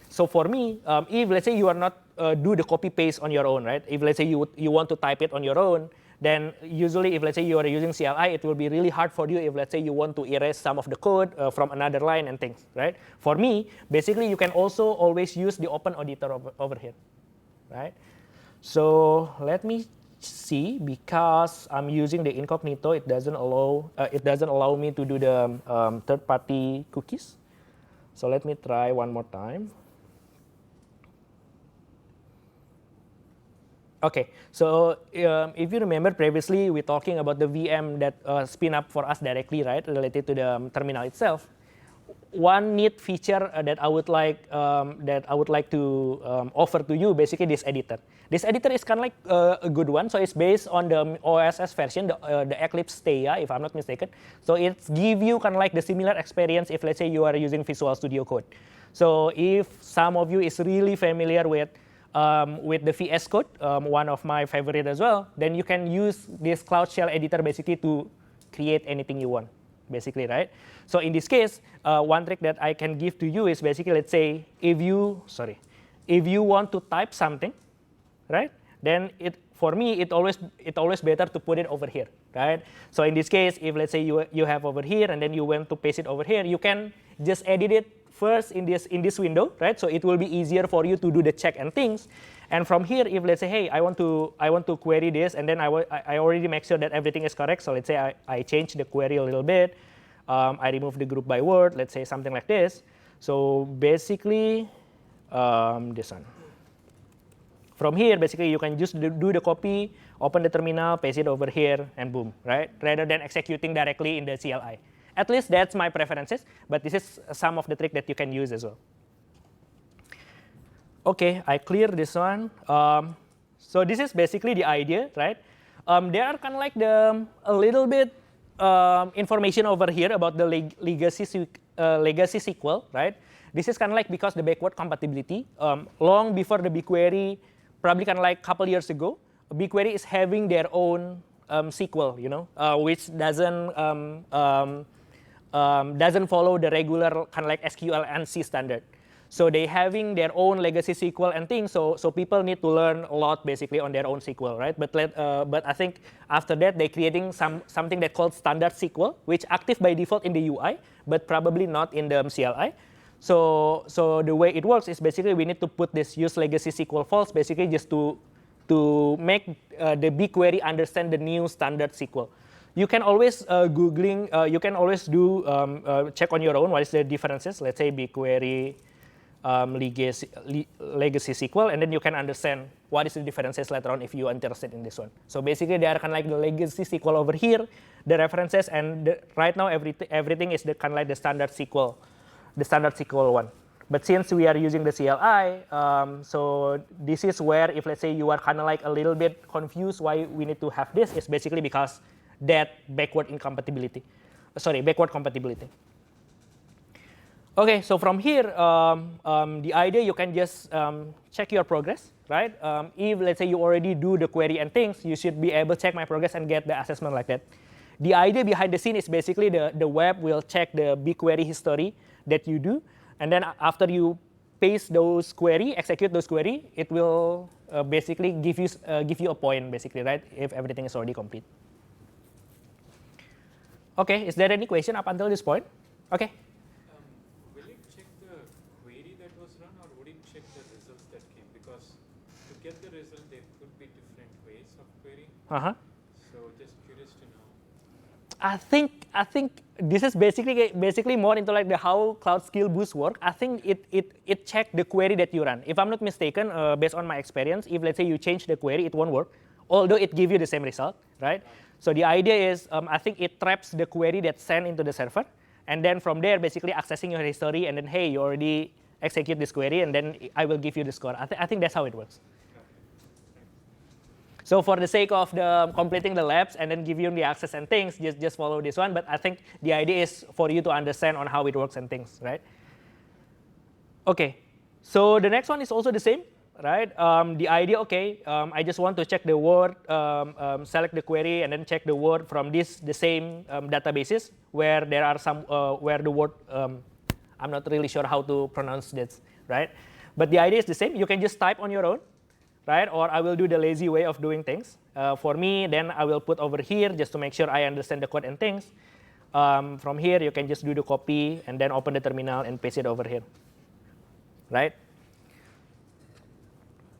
Speaker 1: So for me, if let's say you are not do the copy paste on your own, right? If let's say you want to type it on your own, then usually if let's say you are using CLI, it will be really hard for you if let's say you want to erase some of the code from another line and things, right? For me, basically you can also always use the open auditor over here, right? So let me see, because I'm using the incognito, it doesn't allow me to do the third-party cookies. So let me try one more time. Okay, so if you remember previously, we're talking about the VM that spin up for us directly, right, related to the terminal itself. One neat feature that I would like to offer to you, basically this editor. This editor is kind of like a good one. So it's based on the OSS version, the Eclipse Theia, if I'm not mistaken. So it gives you kind of like the similar experience if let's say you are using Visual Studio Code. So if some of you is really familiar with the VS Code, one of my favorite as well, then you can use this Cloud Shell editor basically to create anything you want, basically, right? So in this case, one trick that I can give to you is basically, let's say, if you want to type something, right? Then for me, it always better to put it over here, right? So in this case, if let's say you have over here and then you want to paste it over here, you can just edit it first in this window, right? So it will be easier for you to do the check and things. And from here, if let's say, hey, I want to query this, and then I already make sure that everything is correct. So let's say I change the query a little bit. I remove the group by word. Let's say something like this. So basically, this one. From here, basically, you can just do the copy, open the terminal, paste it over here, and boom, right? Rather than executing directly in the CLI. At least that's my preferences, but this is some of the trick that you can use as well. Okay, I clear this one. So this is basically the idea, right? There are kind of like a little bit information over here about the legacy SQL, right? This is kind of like because the backward compatibility. Long before the BigQuery, probably kind of like a couple years ago, BigQuery is having their own SQL, which doesn't follow the regular kind of like SQL ANSI standard. So they having their own legacy SQL and things. So people need to learn a lot basically on their own SQL, right? But I think after that they creating something that called standard SQL, which active by default in the UI, but probably not in the CLI. So the way it works is basically we need to put this use legacy SQL false basically just to make the BigQuery understand the new standard SQL. You can always you can always do check on your own what is the differences. Let's say BigQuery legacy SQL, and then you can understand what is the differences later on if you are interested in this one. So basically, they are kind of like the legacy SQL over here, the references, and right now everything is the kind of like the standard SQL one. But since we are using the CLI, so this is where if let's say you are kind of like a little bit confused why we need to have this, is basically because that backward compatibility. Okay, so from here, the idea you can just check your progress, right? If let's say you already do the query and things, you should be able to check my progress and get the assessment like that. The idea behind the scene is basically the web will check the BigQuery history that you do, and then after you paste those query, execute those query, it will basically give you a point, basically, right? If everything is already complete. Okay, is there any question up until this point? Okay.
Speaker 2: Will it check the query that was run, or would it check the results that came? Because to get the result, there could be different ways of querying. So just curious to know.
Speaker 1: I think this is basically more into like the how Cloud Skill Boost work. I think it check the query that you run. If I'm not mistaken, based on my experience, if let's say you change the query, it won't work, although it give you the same result, right? So the idea is, I think it traps the query that's sent into the server, and then from there, basically accessing your history, and then hey, you already execute this query, and then I will give you the score. I think that's how it works. So for the sake of completing the labs and then give you the access and things, just follow this one. But I think the idea is for you to understand on how it works and things, right? Okay, so the next one is also the same, right? The idea, okay, I just want to check the word, select the query, and then check the word from the same databases where there are some, where the word, I'm not really sure how to pronounce this, right? But the idea is the same. You can just type on your own, right? Or I will do the lazy way of doing things. For me, then I will put over here just to make sure I understand the code and things. From here, you can just do the copy and then open the terminal and paste it over here, right?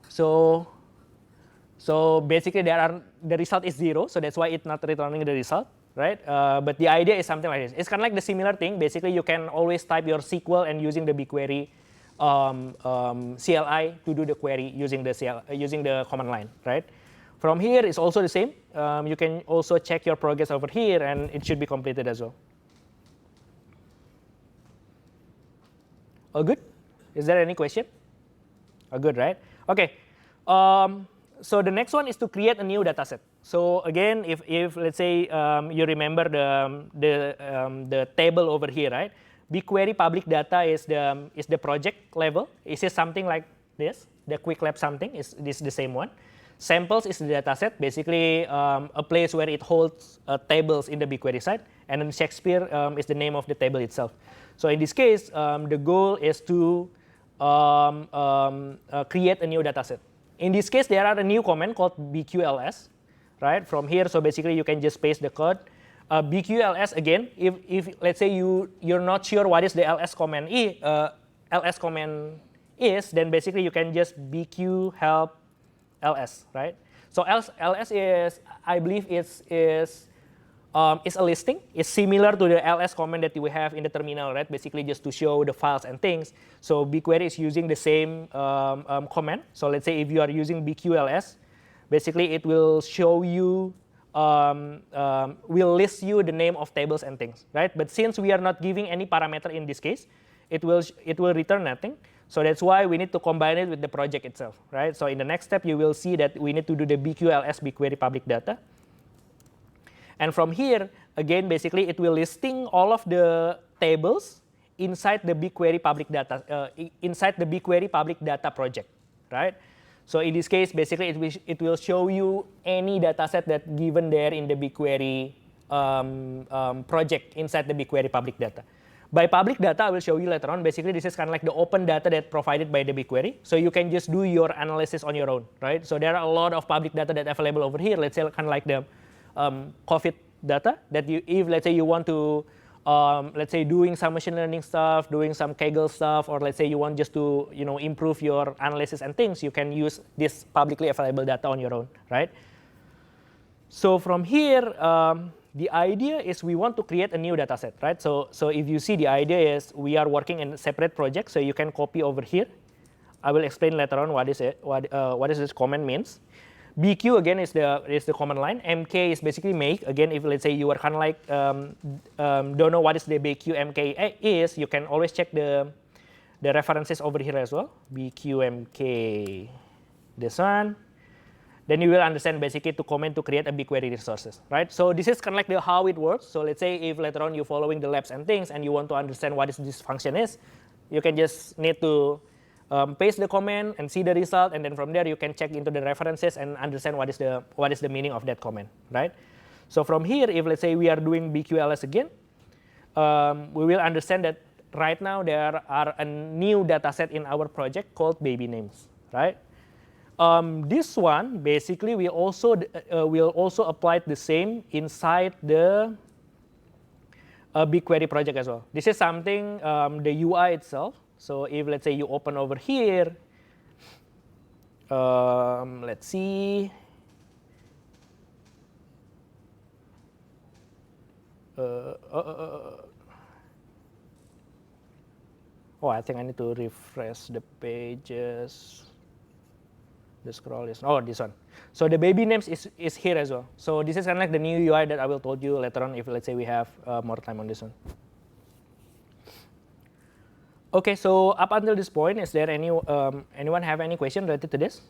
Speaker 1: So basically, the result is 0, so that's why it's not returning the result, right? But the idea is something like this. It's kind of like the similar thing. Basically, you can always type your SQL and using the BigQuery CLI to do the query using the command line, right? From here, it's also the same. You can also check your progress over here, and it should be completed as well. All good? Is there any question? All good, right? Okay. So the next one is to create a new dataset. So again, if let's say you remember the table over here, right? BigQuery public data is the project level. Is it something like this? The quick lab something is the same one. Samples is the dataset, basically a place where it holds tables in the BigQuery side, and then Shakespeare is the name of the table itself. So in this case, the goal is to create a new dataset. In this case, there are a new command called BQLS, right? From here, so basically you can just paste the code. BQLS again, if let's say you're not sure what is the LS command is, then basically you can just BQ help LS, right? So LS is, I believe, is a listing. It's similar to the ls command that we have in the terminal, right? Basically just to show the files and things. So BigQuery is using the same command. So let's say if you are using BQLS, basically it will show you, will list you the name of tables and things, right? But since we are not giving any parameter in this case, it will return nothing. So that's why we need to combine it with the project itself, right? So in the next step, you will see that we need to do the BQLS, BigQuery public data. And from here, again, basically it will listing all of the tables inside the BigQuery public data, inside the BigQuery public data project, right? So in this case, basically it will show you any dataset that given there in the BigQuery project inside the BigQuery public data. By public data, I will show you later on. Basically, this is kind of like the open data that provided by the BigQuery. So you can just do your analysis on your own, right? So there are a lot of public data that available over here. Let's say kind of like the COVID data that you, if let's say you want to, let's say doing some machine learning stuff, doing some Kaggle stuff, or let's say you want just to, improve your analysis and things, you can use this publicly available data on your own, right? So from here, the idea is we want to create a new data set, right? So if you see, the idea is we are working in a separate project, so you can copy over here. I will explain later on what is it, what is this command means. BQ again is the command line. MK is basically make. Again, if let's say you are kind of like don't know what is the BQ MK is, you can always check the references over here as well. BQ MK, this one. Then you will understand basically to comment to create a BigQuery resources, right? So this is kind of like how it works. So let's say if later on you're following the labs and things and you want to understand what this function is, you can just need to paste the comment and see the result, and then from there you can check into the references and understand what is the meaning of that comment, right? So from here, if let's say we are doing BQLS again, we will understand that right now there are a new data set in our project called baby names, right? This one basically we will also apply the same inside the BigQuery project as well. This is something the UI itself. So if let's say you open over here, let's see. Oh, I think I need to refresh the pages. The scroll is, oh, this one. So the baby names is here as well. So this is kind of like the new UI that I will told you later on if let's say we have more time on this one. Okay, so up until this point, is there anyone have any question related to this?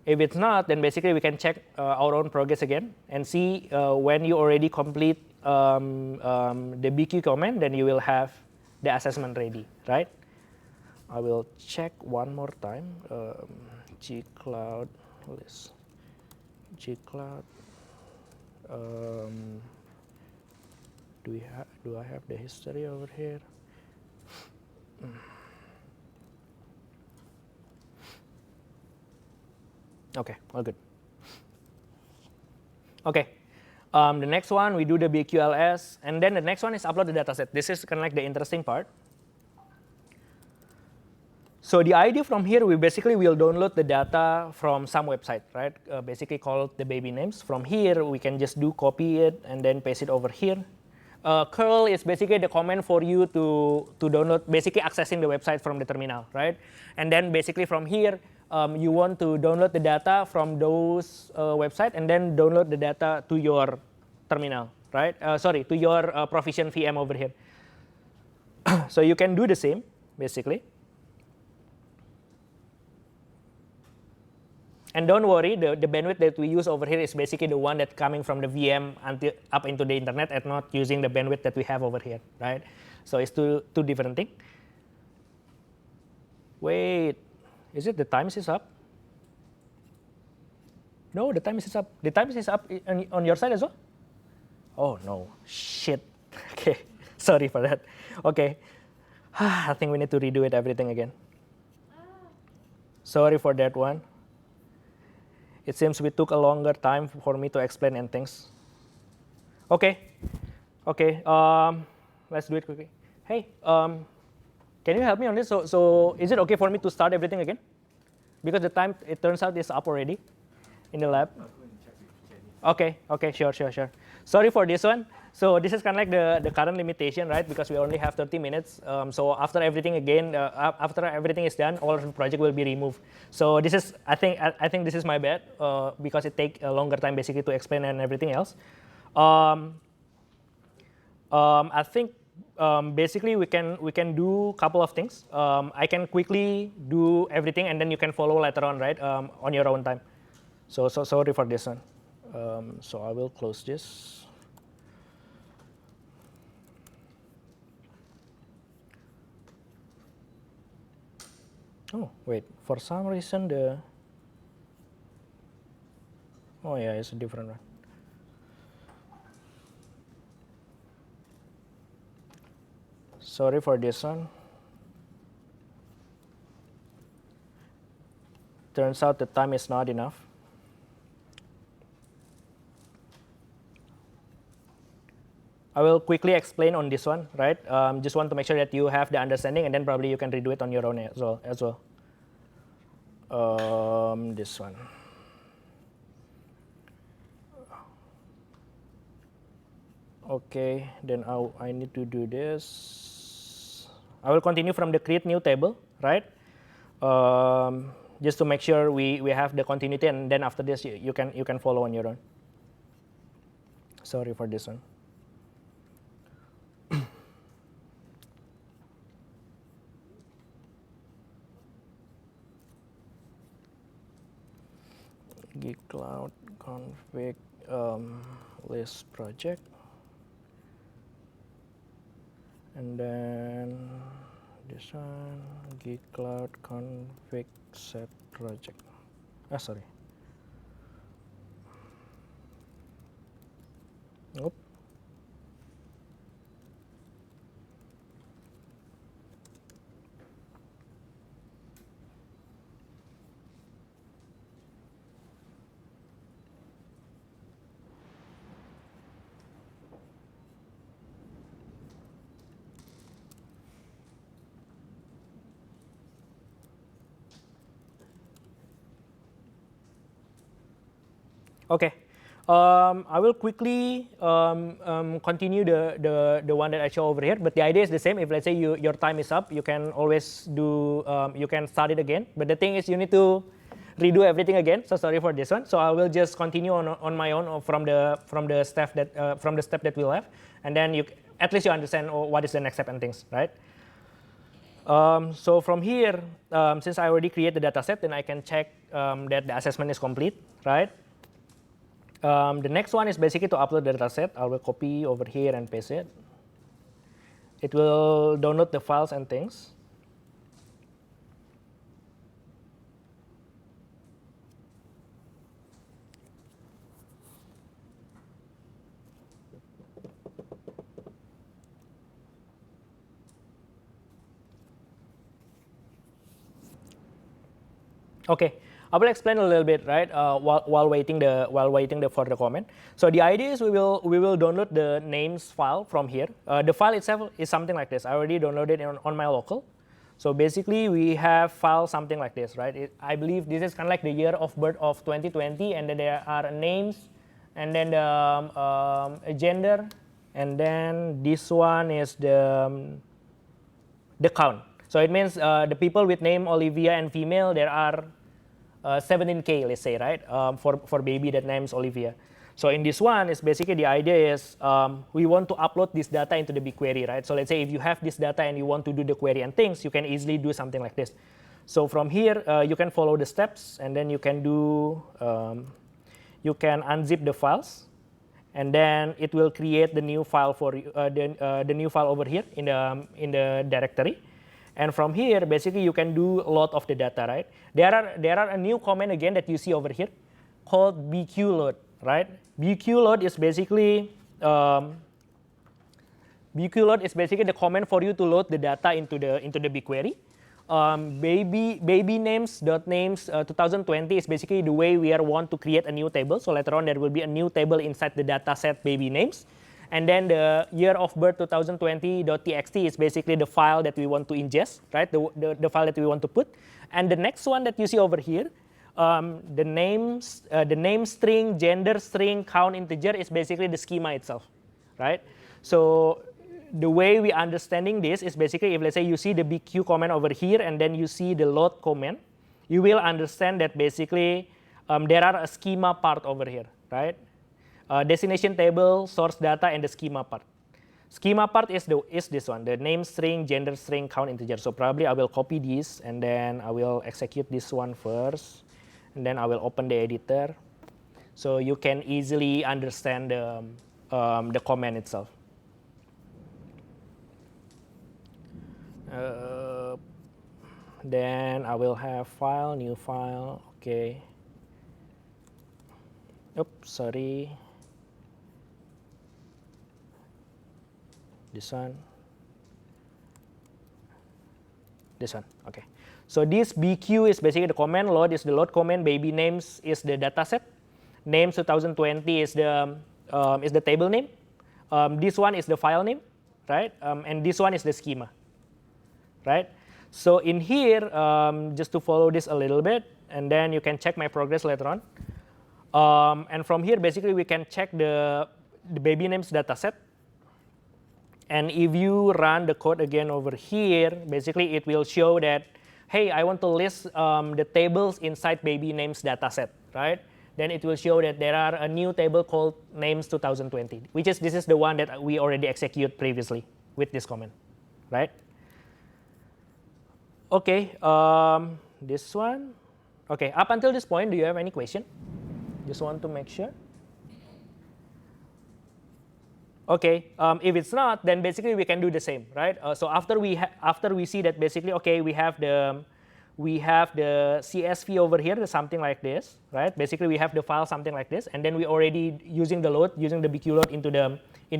Speaker 1: If it's not, then basically we can check our own progress again and see when you already complete the BQ command, then you will have the assessment ready, right? I will check one more time. Gcloud list. Gcloud. Do I have the history over here? Okay, all good. Okay, the next one we do the BQLS, and then the next one is upload the dataset. This is kind of like the interesting part. So the idea from here, we basically will download the data from some website, right? Basically called the baby names. From here, we can just do copy it and then paste it over here. Curl is basically the command for you to download, basically accessing the website from the terminal, right? And then basically from here, you want to download the data from those website and then download the data to your terminal, right? To your provision VM over here. So you can do the same, basically. And don't worry, the bandwidth that we use over here is basically the one that's coming from the VM up into the internet and not using the bandwidth that we have over here, right? So it's two different things. Wait, is it the times is up? No, the times is up. The times is up on your side as well? Oh no, shit. Okay, sorry for that. Okay, I think we need to redo everything again. Sorry for that one. It seems we took a longer time for me to explain and things. Okay, let's do it quickly. Hey, can you help me on this? So is it okay for me to start everything again? Because the time, it turns out, is up already in the lab. Okay, sure. Sorry for this one. So this is kind of like the current limitation, right? Because we only have 30 minutes. So after everything is done, all of the project will be removed. So this is, I think this is my bad because it takes a longer time basically to explain and everything else. I think basically we can do a couple of things. I can quickly do everything and then you can follow later on, right? On your own time. So sorry for this one. So I will close this. Oh, wait, for some reason oh yeah, it's a different one. Sorry for this one. Turns out the time is not enough. I will quickly explain on this one, right? Just want to make sure that you have the understanding, and then probably you can redo it on your own as well. This one. Okay, then I need to do this. I will continue from the create new table, right? Just to make sure we have the continuity, and then after this you can follow on your own. Sorry for this one. gcloud config list project, and then this one gcloud config set project. Sorry. Nope. Okay, I will quickly continue the one that I show over here, but the idea is the same. If let's say your time is up, you can always do, you can start it again. But the thing is you need to redo everything again. So sorry for this one. So I will just continue on my own from the step that we'll have, and then at least you understand what is the next step and things, right? So from here, since I already created the data set, then I can check that the assessment is complete, right? The next one is basically to upload the data set. I will copy over here and paste it. It will download the files and things. Okay, I will explain a little bit, right? While waiting for the comment. So the idea is we will download the names file from here. The file itself is something like this. I already downloaded it on my local. So basically, we have file something like this, right? I believe this is kind of like the year of birth of 2020, and then there are names, and then the gender, and then this one is the count. So it means the people with name Olivia and female, there are 17K, let's say, right, for baby that names Olivia. So in this one, is basically the idea is we want to upload this data into the BigQuery, right? So let's say if you have this data and you want to do the query and things, you can easily do something like this. So from here, you can follow the steps, and then you can do, you can unzip the files, and then it will create the new file for the new file over here in the directory. And from here, basically, you can do a lot of the data, right? There are a new command again that you see over here called bqload, right? Bqload is basically the command for you to load the data into the BigQuery. Baby names.names 2020 is basically the way we want to create a new table. So later on, there will be a new table inside the data set baby names. And then the year of birth 2020.txt is basically the file that we want to ingest, right? The file that we want to put. And the next one that you see over here, the name string, gender string, count integer is basically the schema itself, right? So the way we understanding this is basically if let's say you see the BQ command over here and then you see the load command, you will understand that basically there are a schema part over here, right? Destination table, source data, and the schema part. Schema part is this one, the name string, gender string, count integer. So probably I will copy this, and then I will execute this one first, and then I will open the editor, so you can easily understand the command itself. Then I will have file, new file, okay. Oops, sorry. This one. This one, okay. So this BQ is basically the command, load is the load command, baby names is the dataset, names 2020 is the table name. This one is the file name, right? And this one is the schema, right? So in here, just to follow this a little bit, and then you can check my progress later on. And from here, basically, we can check the baby names dataset. And if you run the code again over here, basically, it will show that, hey, I want to list the tables inside baby names dataset, right? Then it will show that there are a new table called names 2020, which is, this is the one that we already execute previously with this command, right? Okay, this one. Okay, up until this point, do you have any question? Just want to make sure. Okay, if it's not, then basically we can do the same, right? So after we see that basically, okay, we have the CSV over here, something like this, right? Basically we have the file something like this, and then we already using the BQ load into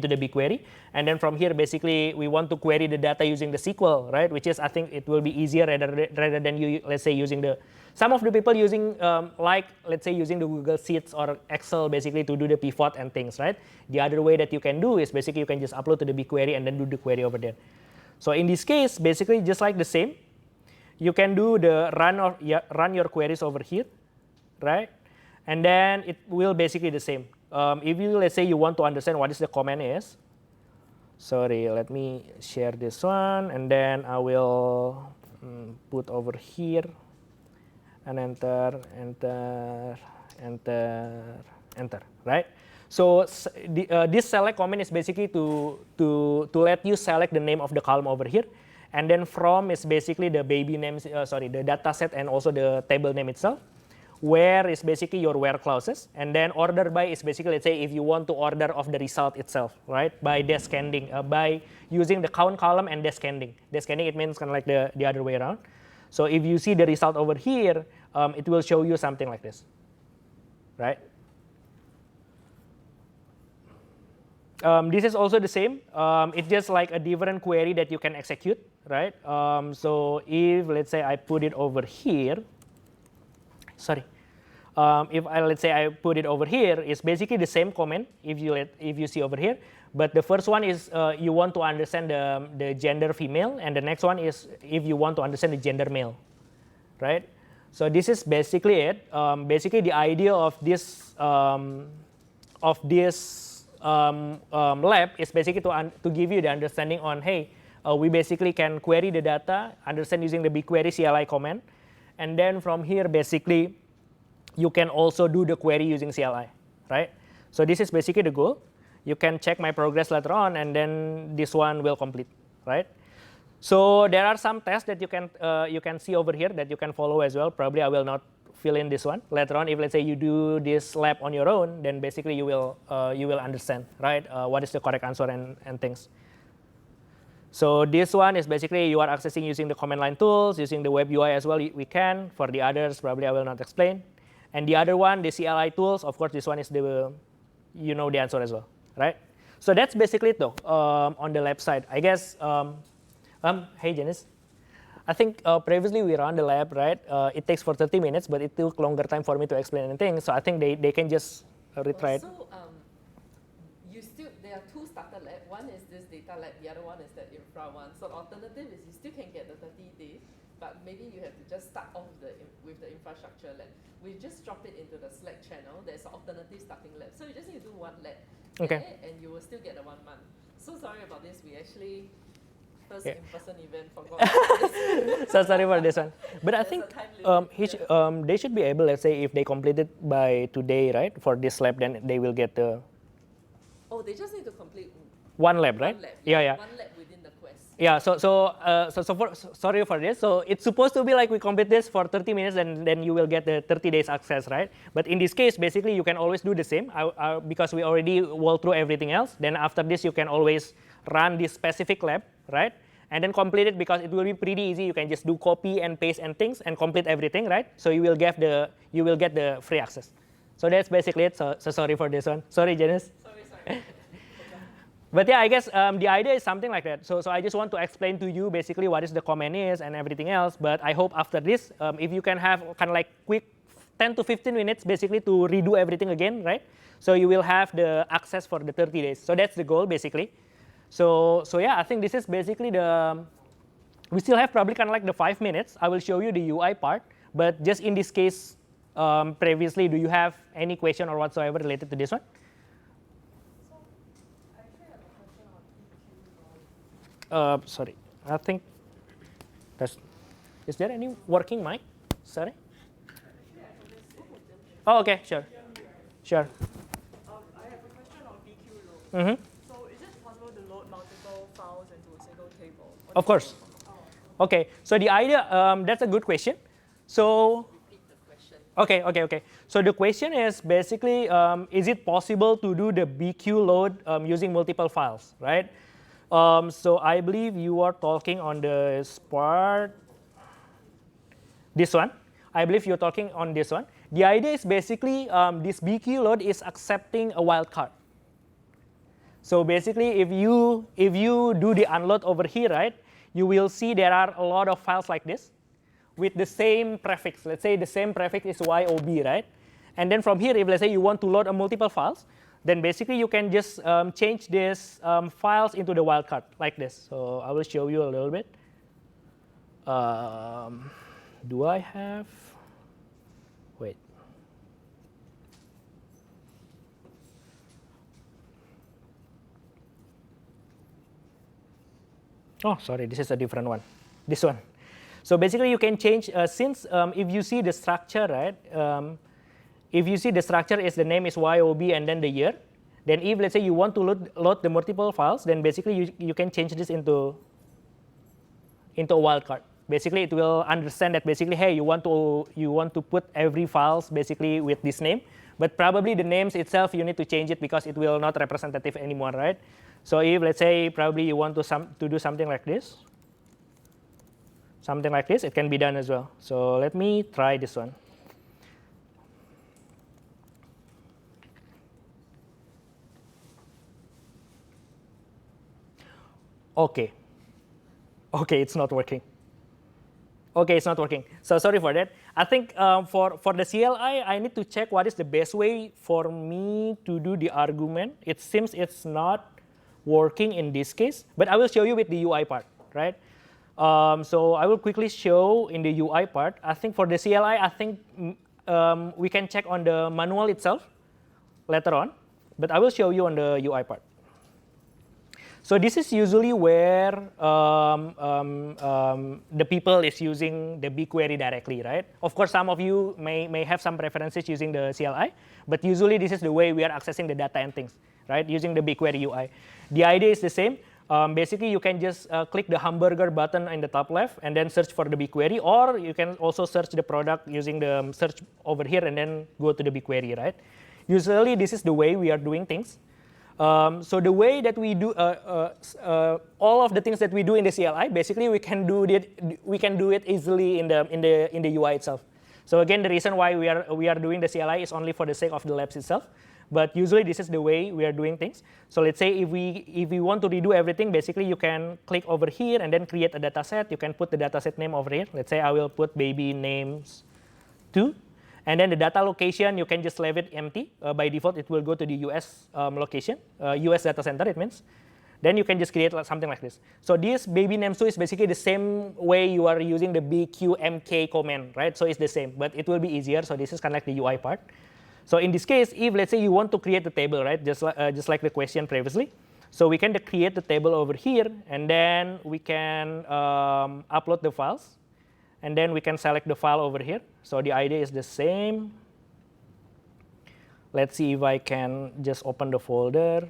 Speaker 1: the BigQuery, and then from here basically we want to query the data using the SQL, right? Which is, I think it will be easier rather than you, let's say, using the, some of the people using let's say using the Google Sheets or Excel basically to do the pivot and things, right? The other way that you can do is basically you can just upload to the BigQuery and then do the query over there. So in this case, basically just like the same, you can do the run your queries over here, right? And then it will basically the same. If you, let's say, you want to understand what is the command is, sorry, let me share this one, and then I will put over here and enter, right? So this select command is basically to let you select the name of the column over here, and then from is basically the baby names, the dataset and also the table name itself. Where is basically your where clauses, and then order by is basically, let's say, if you want to order of the result itself, right? By descending, by using the count column and descending. Descending, it means kind of like the other way around. So if you see the result over here, it will show you something like this, right? This is also the same. It's just like a different query that you can execute, right? So if, let's say, I put it over here, sorry. Let's say I put it over here, it's basically the same command if you see over here, but the first one is you want to understand the gender female, and the next one is if you want to understand the gender male, right? So this is basically it. Basically the idea of this lab is basically to give you the understanding on, hey, we basically can query the data, understand using the BigQuery CLI command, and then from here basically you can also do the query using CLI, right? So this is basically the goal. You can check my progress later on, and then this one will complete, right? So there are some tests that you can see over here that you can follow as well. Probably I will not fill in this one later on. If, let's say, you do this lab on your own, then basically you will understand, right? What is the correct answer and things. So this one is basically you are accessing using the command line tools, using the web UI as well. We can. For the others, probably I will not explain. And the other one, the CLI tools, of course, this one is the answer as well, right? So that's basically it though on the lab side. I guess. Hey Janice, I think previously we ran the lab, right? It takes for 30 minutes, but it took longer time for me to explain anything. So I think they can just retry it.
Speaker 3: So there are two starter lab. One is this data lab. The other one is the infra one. So alternative is you still can get the 30 days, but maybe you have to just start off with the infrastructure lab. We just drop it into the Slack channel. There's an alternative starting lab. So you just need to do one lab,
Speaker 1: okay,
Speaker 3: and you will still get the 1 month. So sorry about this. We actually first in-person event forgot.
Speaker 1: So sorry for this one. But I think they should be able, let's say, if they complete it by today, right? For this lab, then they will get the.
Speaker 3: Oh, they just need to complete
Speaker 1: one lab, right?
Speaker 3: One lab,
Speaker 1: yeah.
Speaker 3: One lab within the quest.
Speaker 1: Yeah. Sorry for this. So it's supposed to be like we complete this for 30 minutes, and then you will get the 30 days access, right? But in this case, basically, you can always do the same because we already walked through everything else. Then after this, you can always run this specific lab, right? And then complete it because it will be pretty easy. You can just do copy and paste and things and complete everything, right? So you will get the free access. So that's basically it. So sorry for this one. Sorry, Janice.
Speaker 3: Sorry.
Speaker 1: But yeah, I guess the idea is something like that. So I just want to explain to you basically what is the command is and everything else. But I hope after this, if you can have kind of like quick 10 to 15 minutes basically to redo everything again, right? So you will have the access for the 30 days. So that's the goal basically. So yeah, I think this is basically we still have probably kind of like the 5 minutes. I will show you the UI part. But just in this case, previously, do you have any question or whatsoever related to this one? Sorry, I think is there any working mic? Sorry. Oh, okay, sure. Sure.
Speaker 4: I have a question on BQ load.
Speaker 1: Mm-hmm.
Speaker 4: So is it possible to load multiple files into a single table?
Speaker 1: Of course. Okay, so the idea, that's a good question. So,
Speaker 3: Repeat the question.
Speaker 1: okay. So the question is basically, is it possible to do the BQ load using multiple files, right? So I believe you are talking on this part, this one. I believe you're talking on this one. The idea is basically this BQ load is accepting a wildcard. So basically, if you do the unload over here, right, you will see there are a lot of files like this with the same prefix. Let's say the same prefix is YOB, right? And then from here, if let's say you want to load a multiple files, then basically you can just change these files into the wildcard like this. So I will show you a little bit. Do I have? Wait. Oh, sorry, this is a different one. This one. So basically, you can change since if you see the structure, right? If you see the structure is the name is YOB and then the year, then if let's say you want to load the multiple files, then basically you can change this into a wildcard. Basically, it will understand that basically, hey, you want to put every files basically with this name, but probably the names itself you need to change it because it will not representative anymore, right? So if let's say probably you want to do something like this, it can be done as well. So let me try this one. Okay, it's not working. Okay, it's not working. So sorry for that. I think for the CLI, I need to check what is the best way for me to do the argument. It seems it's not working in this case, but I will show you with the UI part, right? So I will quickly show in the UI part. I think for the CLI, I think we can check on the manual itself later on, but I will show you on the UI part. So this is usually where the people is using the BigQuery directly, right? Of course, some of you may have some preferences using the CLI, but usually this is the way we are accessing the data and things, right? Using the BigQuery UI. The idea is the same. Basically, you can just click the hamburger button in the top left and then search for the BigQuery, or you can also search the product using the search over here and then go to the BigQuery, right? Usually, this is the way we are doing things. So the way that we do all of the things that we do in the CLI, basically we can do it easily in the UI itself. So again, the reason why we are doing the CLI is only for the sake of the labs itself. But usually this is the way we are doing things. So let's say if we want to redo everything, basically you can click over here and then create a data set. You can put the data set name over here. Let's say I will put baby names 2. And then the data location, you can just leave it empty. By default, it will go to the US location, US data center, it means. Then you can just create something like this. So this baby names 2 is basically the same way you are using the BQMK command, right? So it's the same, but it will be easier. So this is kind of like the UI part. So in this case, if let's say you want to create a table, right, just like the question previously, so we can create the table over here, and then we can upload the files, and then we can select the file over here. So the idea is the same. Let's see if I can just open the folder.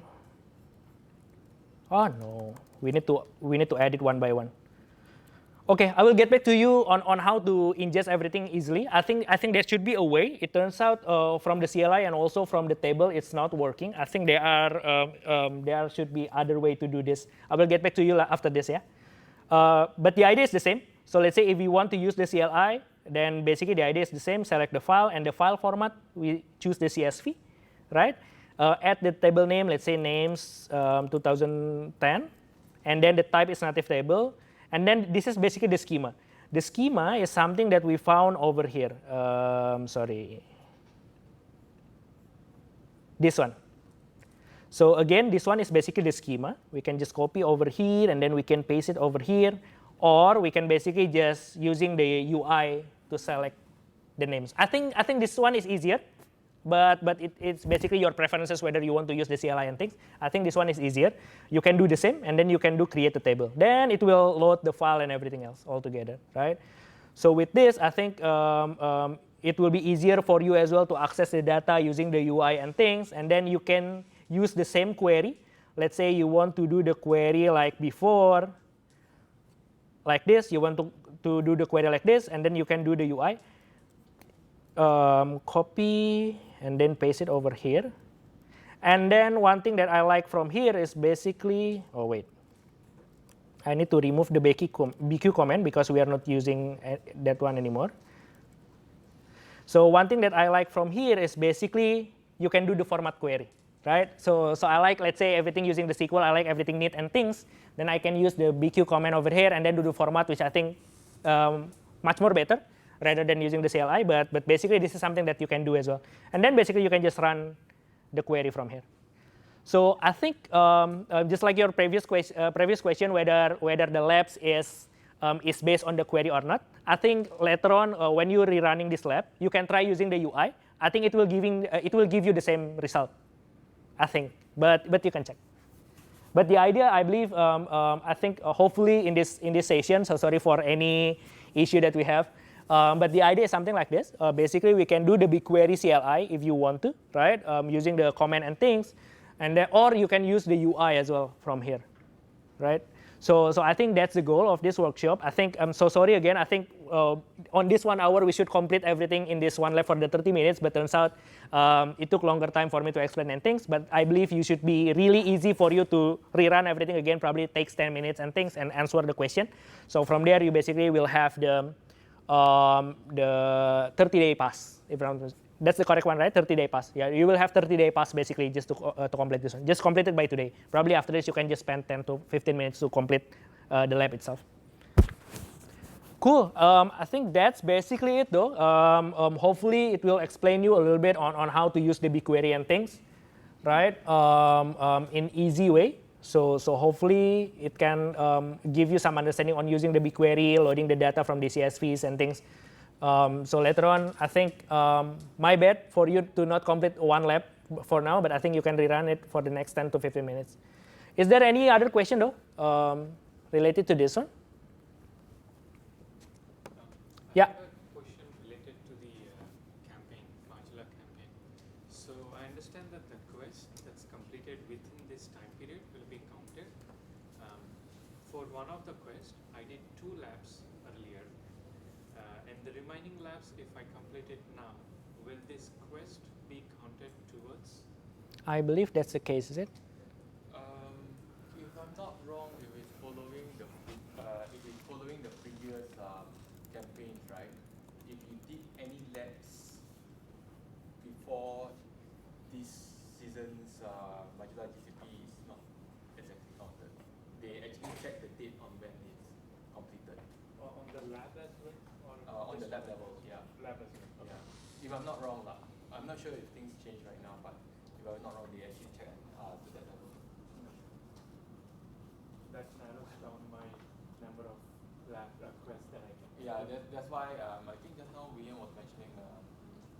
Speaker 1: Oh no, we need to edit one by one. Okay, I will get back to you on how to ingest everything easily. I think there should be a way. It turns out from the CLI and also from the table, it's not working. I think there should be other way to do this. I will get back to you after this, yeah. But the idea is the same. So let's say if we want to use the CLI, then basically the idea is the same. Select the file and the file format. We choose the CSV, right? add the table name, let's say names 2010, and then the type is native table, and then this is basically the schema. The schema is something that we found over here. Sorry. This one. So again, this one is basically the schema. We can just copy over here, and then we can paste it over here, or we can basically just using the UI to select the names. I think this one is easier, but it's basically your preferences whether you want to use the CLI and things. I think this one is easier. You can do the same, and then you can do create a table. Then it will load the file and everything else all together, right? So with this, I think it will be easier for you as well to access the data using the UI and things, and then you can use the same query. Let's say you want to do the query like before, like this. You want to do the query like this, and then you can do the UI. Copy and then paste it over here. And then one thing that I like from here is basically, oh wait, I need to remove the BQ comment because we are not using that one anymore. So one thing that I like from here is basically you can do the format query, right? So I like, let's say, everything using the SQL. I like everything neat and things. Then I can use the BQ comment over here and then do the format, which I think much more better rather than using the CLI. But basically, this is something that you can do as well. And then basically, you can just run the query from here. So I think just like your previous question, whether the labs is based on the query or not, I think later on when you're rerunning this lab, you can try using the UI. I think it will give you the same result, I think. But you can check. But the idea, I believe, I think hopefully in this session. So sorry for any issue that we have. But the idea is something like this. Basically, we can do the BigQuery CLI if you want to, right? Using the comment and things, and then, or you can use the UI as well from here, right? So I think that's the goal of this workshop. I think I'm so sorry again. I think on this 1 hour we should complete everything in this one lab for the 30 minutes. But turns out it took longer time for me to explain and things. But I believe you should be really easy for you to rerun everything again. Probably takes 10 minutes and things and answer the question. So from there you basically will have the 30-day pass. That's the correct one, right? 30-day pass. Yeah, you will have 30-day pass basically just to complete this one. Just complete it by today. Probably after this you can just spend 10 to 15 minutes to complete the lab itself. Cool. I think that's basically it though. Hopefully it will explain you a little bit on how to use the BigQuery and things, right? In easy way. So hopefully it can give you some understanding on using the BigQuery, loading the data from the CSVs and things. So later on, I think my bet for you to not complete one lab for now, but I think you can rerun it for the next 10 to 15 minutes. Is there any other question though related to this one? Yeah.
Speaker 2: I have a question related to the campaign, Majula campaign. So I understand that the quest that's completed within this time period will be counted. For one of the quests, I did 2 labs earlier. And the remaining labs, if I complete it now, will this quest be counted towards?
Speaker 1: I believe that's the case, is it?
Speaker 5: If I'm not wrong, if it's following the previous campaigns, right? If you did any labs before this season's Majula GCP is not exactly counted. They actually check the date on when it's completed.
Speaker 2: Or on the lab as well?
Speaker 5: On the lab level, yeah.
Speaker 2: Lab as well. Okay.
Speaker 5: Yeah. If I'm not wrong, I'm not sure if things change right now, but if I'm not wrong, they actually check to that level.
Speaker 2: That narrows down my number of lab requests that I can.
Speaker 5: Yeah, that's why I think just now William was mentioning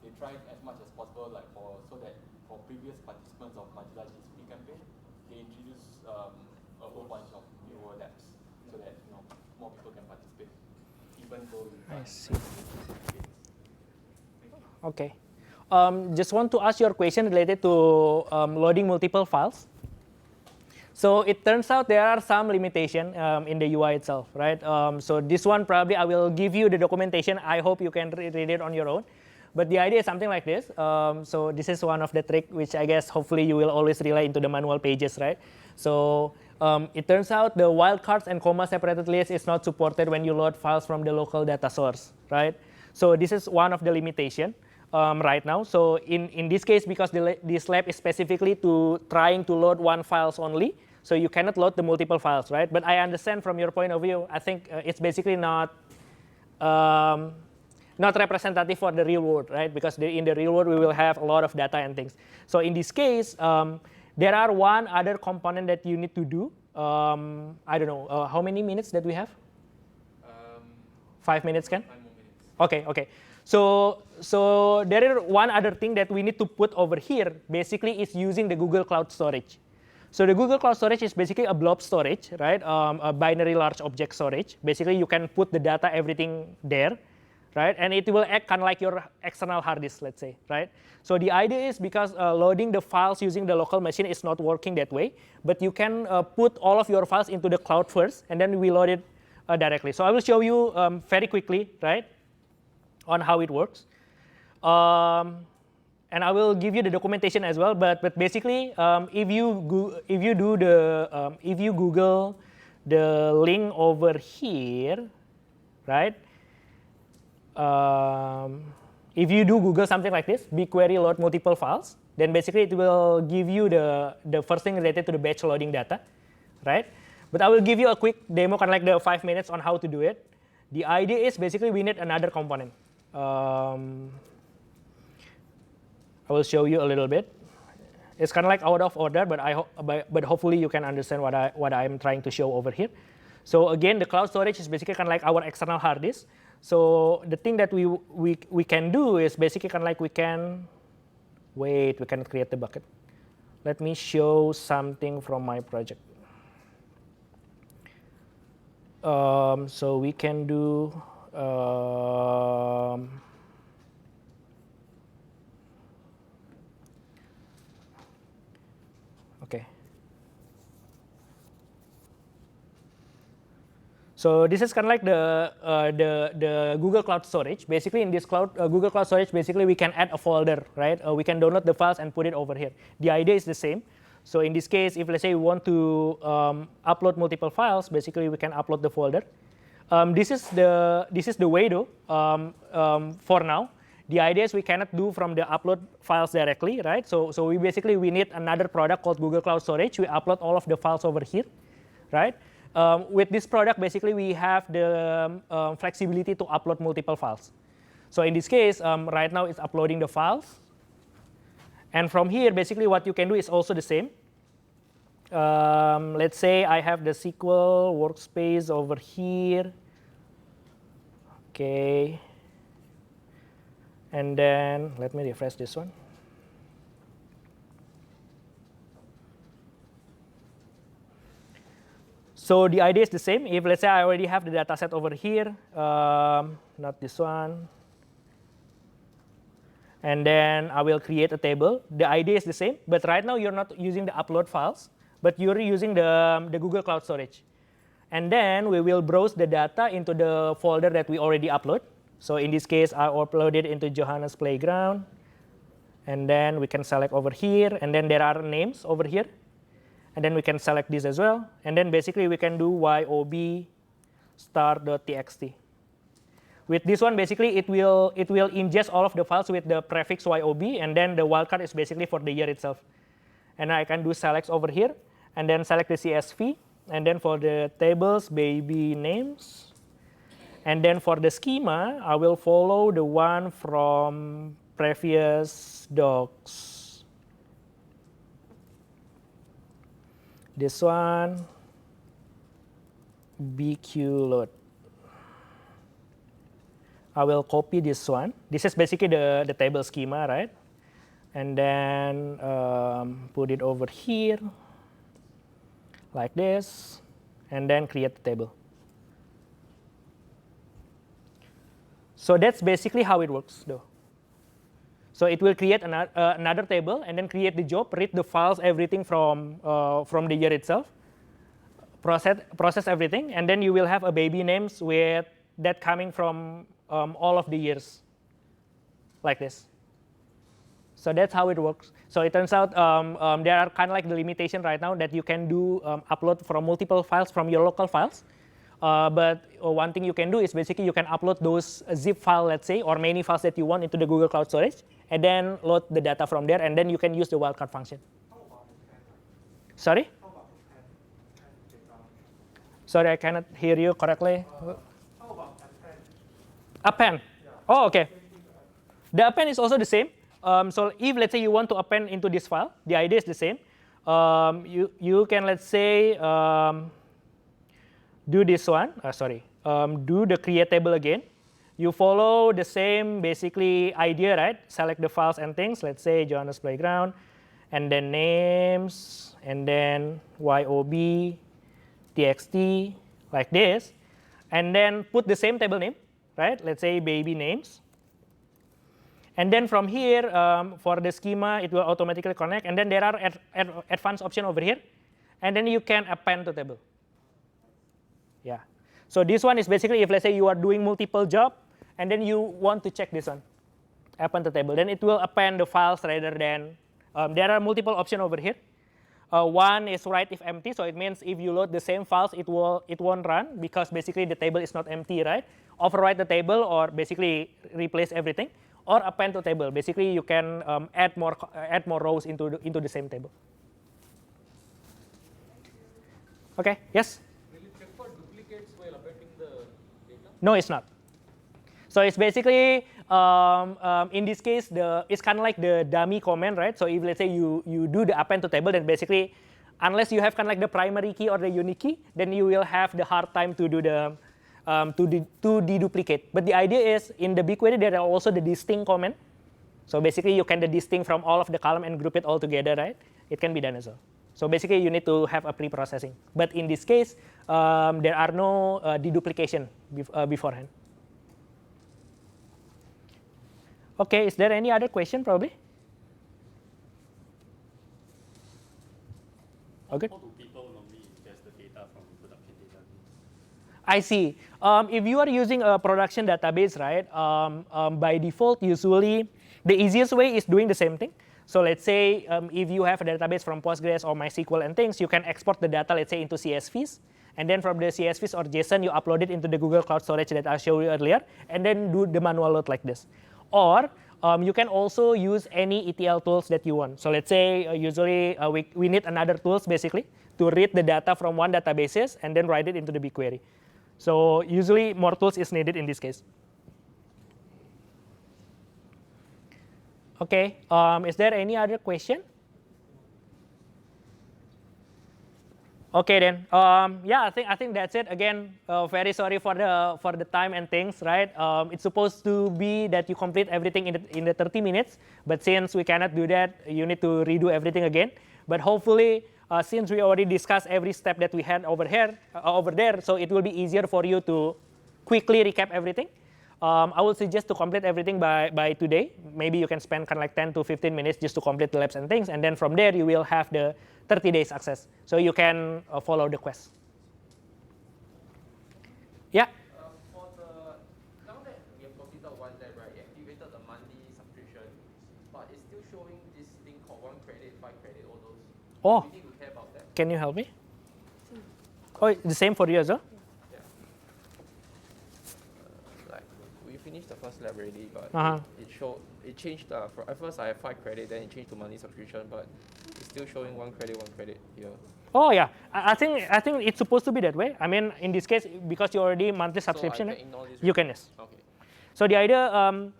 Speaker 5: they tried as much as possible, like so that for previous participants of Majula GCP campaign, they introduce a whole bunch of newer labs so that more people can participate, even though you
Speaker 1: I
Speaker 5: can't.
Speaker 1: see. Okay. Just want to ask your question related to loading multiple files. So it turns out there are some limitation in the UI itself, right? So this one probably I will give you the documentation. I hope you can read it on your own. But the idea is something like this. So this is one of the tricks which I guess hopefully you will always rely into the manual pages, right? So it turns out the wildcards and comma separated list is not supported when you load files from the local data source, right? So this is one of the limitation. right now. So in this case, because this lab is specifically to trying to load one files only, so you cannot load the multiple files, right? But I understand from your point of view, I think it's basically not representative for the real world, right? Because in the real world, we will have a lot of data and things. So in this case, there are one other component that you need to do. I don't know, how many minutes that we have? 5 minutes, Ken?
Speaker 5: 5 more minutes.
Speaker 1: Okay, okay. So there is one other thing that we need to put over here, basically is using the Google Cloud Storage. So the Google Cloud Storage is basically a blob storage, right? A binary large object storage. Basically, you can put the data, everything there, right? And it will act kind of like your external hard disk, let's say, right? So the idea is because loading the files using the local machine is not working that way, but you can put all of your files into the cloud first, and then we load it directly. So I will show you very quickly, right, on how it works. And I will give you the documentation as well. But basically, if you Google the link over here, right? If you do Google something like this, BigQuery load multiple files, then basically it will give you the first thing related to the batch loading data, right? But I will give you a quick demo, kind of like the 5 minutes on how to do it. The idea is basically we need another component. I will show you a little bit. It's kind of like out of order, but but hopefully you can understand what I'm trying to show over here. So again, the cloud storage is basically kind of like our external hard disk. So the thing that we can do is basically kind of like we can create the bucket. Let me show something from my project. So we can do okay. So this is kind of like the Google Cloud Storage. Basically, in this Google Cloud Storage, basically we can add a folder, right? We can download the files and put it over here. The idea is the same. So in this case, if let's say we want to upload multiple files, basically we can upload the folder. This is the way though. For now, the idea is we cannot do from the upload files directly, right? So we need another product called Google Cloud Storage. We upload all of the files over here, right? With this product, basically we have the flexibility to upload multiple files. So in this case, right now it's uploading the files. And from here, basically what you can do is also the same. Let's say I have the SQL workspace over here. Okay. And then let me refresh this one. So the idea is the same. If let's say I already have the data set over here, not this one, and then I will create a table. The idea is the same, but right now you're not using the upload files, but you're using the Google Cloud Storage. And then we will browse the data into the folder that we already upload. So in this case, I uploaded into Johannes Playground. And then we can select over here, and then there are names over here. And then we can select this as well. And then basically we can do yob start.txt. With this one, basically it will ingest all of the files with the prefix yob, and then the wildcard is basically for the year itself. And I can do selects over here, and then select the CSV, and then for the tables, baby names. And then for the schema, I will follow the one from previous docs. This one, BQ load. I will copy this one. This is basically the table schema, right? And then put it over here, like this, and then create the table. So that's basically how it works, though. So it will create another table, and then create the job, read the files, everything from the year itself, process everything, and then you will have a baby names with that coming from all of the years, like this. So that's how it works. So it turns out there are kind of like the limitation right now that you can do upload from multiple files from your local files. But one thing you can do is basically you can upload those zip file, let's say, or many files that you want into the Google Cloud Storage, and then load the data from there, and then you can use the wildcard function. Sorry? Sorry, I cannot hear you correctly. Append. Oh, okay. The append is also the same. So if, let's say, you want to append into this file, the idea is the same. You can, let's say, do this one. Do the create table again. You follow the same basically idea, right? Select the files and things. Let's say Johannes Playground, and then names, and then YOB, TXT, like this, and then put the same table name, right? Let's say baby names. And then from here, for the schema, it will automatically connect. And then there are advanced option over here. And then you can append to table. Yeah. So this one is basically if, let's say, you are doing multiple job, and then you want to check this one, append to table. Then it will append the files rather than, there are multiple options over here. One is write if empty. So it means if you load the same files, it won't run because basically the table is not empty, right? Overwrite the table or basically replace everything. Or append to table. Basically, you can add more rows into the same table. Okay. Yes.
Speaker 5: Will it check for duplicates while appending the data?
Speaker 1: No, it's not. So it's basically in this case it's kind of like the dummy command, right? So if, let's say, you do the append to table, then basically unless you have kind of like the primary key or the unique key, then you will have the hard time to do the to deduplicate. But the idea is in the BigQuery there are also the distinct command. So basically you can distinct from all of the column and group it all together, right? It can be done as well. So basically you need to have a pre-processing. But in this case, there are no deduplication beforehand. Okay, is there any other question probably? Okay.
Speaker 6: How do people normally ingest the data from production database?
Speaker 1: I see. If you are using a production database, right, by default, usually the easiest way is doing the same thing. So let's say if you have a database from Postgres or MySQL and things, you can export the data, let's say, into CSVs. And then from the CSVs or JSON, you upload it into the Google Cloud Storage that I showed you earlier, and then do the manual load like this. Or you can also use any ETL tools that you want. So let's say usually we need another tools basically to read the data from one databases and then write it into the BigQuery. So usually more tools is needed in this case. Okay, is there any other question? Okay then, yeah, I think that's it. Again, very sorry for the time and things, right? It's supposed to be that you complete everything in the 30 minutes, but since we cannot do that, you need to redo everything again. But hopefully, since we already discussed every step that we had over there, so it will be easier for you to quickly recap everything. I would suggest to complete everything by today. Maybe you can spend kind of like 10 to 15 minutes just to complete the labs and things, and then from there you will have the 30 days access, so you can follow the quest. Yeah.
Speaker 5: For the, now that we have completed one lab, right, you activated the monthly subscription, but it's still showing this thing called 1 credit, 5 credit, all those.
Speaker 1: Oh.
Speaker 5: Do you need to care about that?
Speaker 1: Can you help me? Oh, the same for you as well?
Speaker 5: Yeah. Like, we finished the first lab already, but it changed. At first I have 5 credit, then it changed to monthly subscription, but it's still showing 1 credit here.
Speaker 1: Oh yeah, I think it's supposed to be that way. I mean, in this case, because you already monthly subscription,
Speaker 5: so I can ignore this,
Speaker 1: you can, yes.
Speaker 5: Okay.
Speaker 1: So the idea,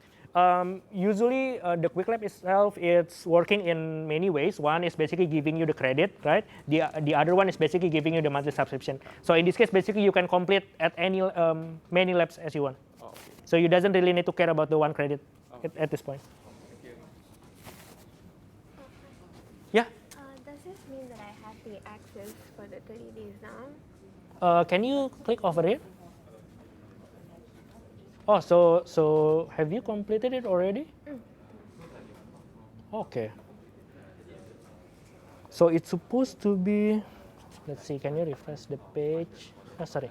Speaker 1: usually the Quick Lab itself, it's working in many ways. One is basically giving you the credit, right? The other one is basically giving you the monthly subscription. So in this case, basically you can complete at any many labs as you want.
Speaker 5: Oh, okay.
Speaker 1: So you doesn't really need to care about the 1 credit at this point.
Speaker 5: Thank you.
Speaker 1: Yeah.
Speaker 7: Does this mean that I have the access for the 30 days now?
Speaker 1: Can you click over here? Oh, so have you completed it already? Okay. So it's supposed to be, let's see, can you refresh the page? Oh, sorry.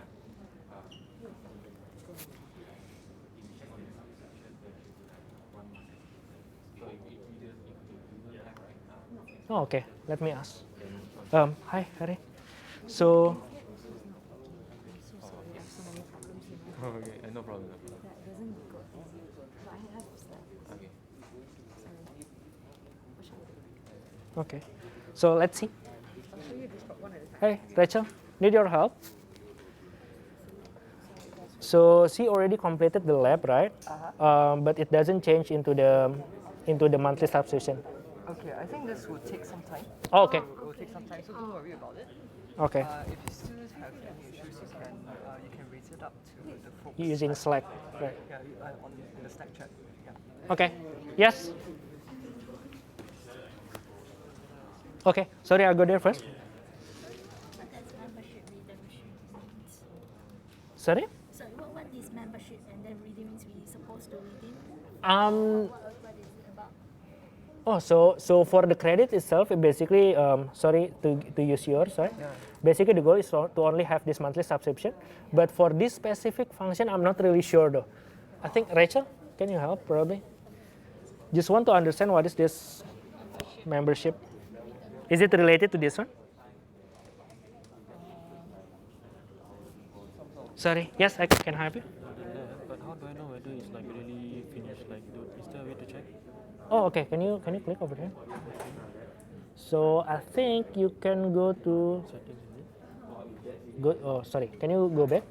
Speaker 1: Oh, okay. Let me ask. Hi, Harry. So, Okay. So let's see. Hey, Rachel, need your help? So she already completed the lab, right? But it doesn't change into the monthly subscription.
Speaker 8: Okay, I think this will take some time.
Speaker 1: Oh, okay.
Speaker 8: It will take some time, so don't worry about it.
Speaker 1: Okay.
Speaker 8: If you still have any issues, you can raise it up to the folks.
Speaker 1: Using Slack, right?
Speaker 8: Yeah, in the Slack chat. Yeah.
Speaker 1: Okay. Yes. Okay. Sorry, I'll go there first.
Speaker 9: What does membership redemption means?
Speaker 1: Sorry.
Speaker 9: Sorry, what is membership and then redeem means we supposed to redeem? What is it about?
Speaker 1: Oh, so for the credit itself, it basically, sorry to use yours, right?
Speaker 8: Yeah.
Speaker 1: Basically, the goal is to only have this monthly subscription. But for this specific function, I'm not really sure though. I think Rachel, can you help probably? Just want to understand what is this membership. Is it related to this one? Sorry. Yes, I can help you.
Speaker 6: But how do I know whether it's like really finished? Like, is there a way to check?
Speaker 1: Oh, okay. Can you click over here? So I think you can go to
Speaker 6: Settings, is it?
Speaker 1: go. Oh, sorry. Can you go back?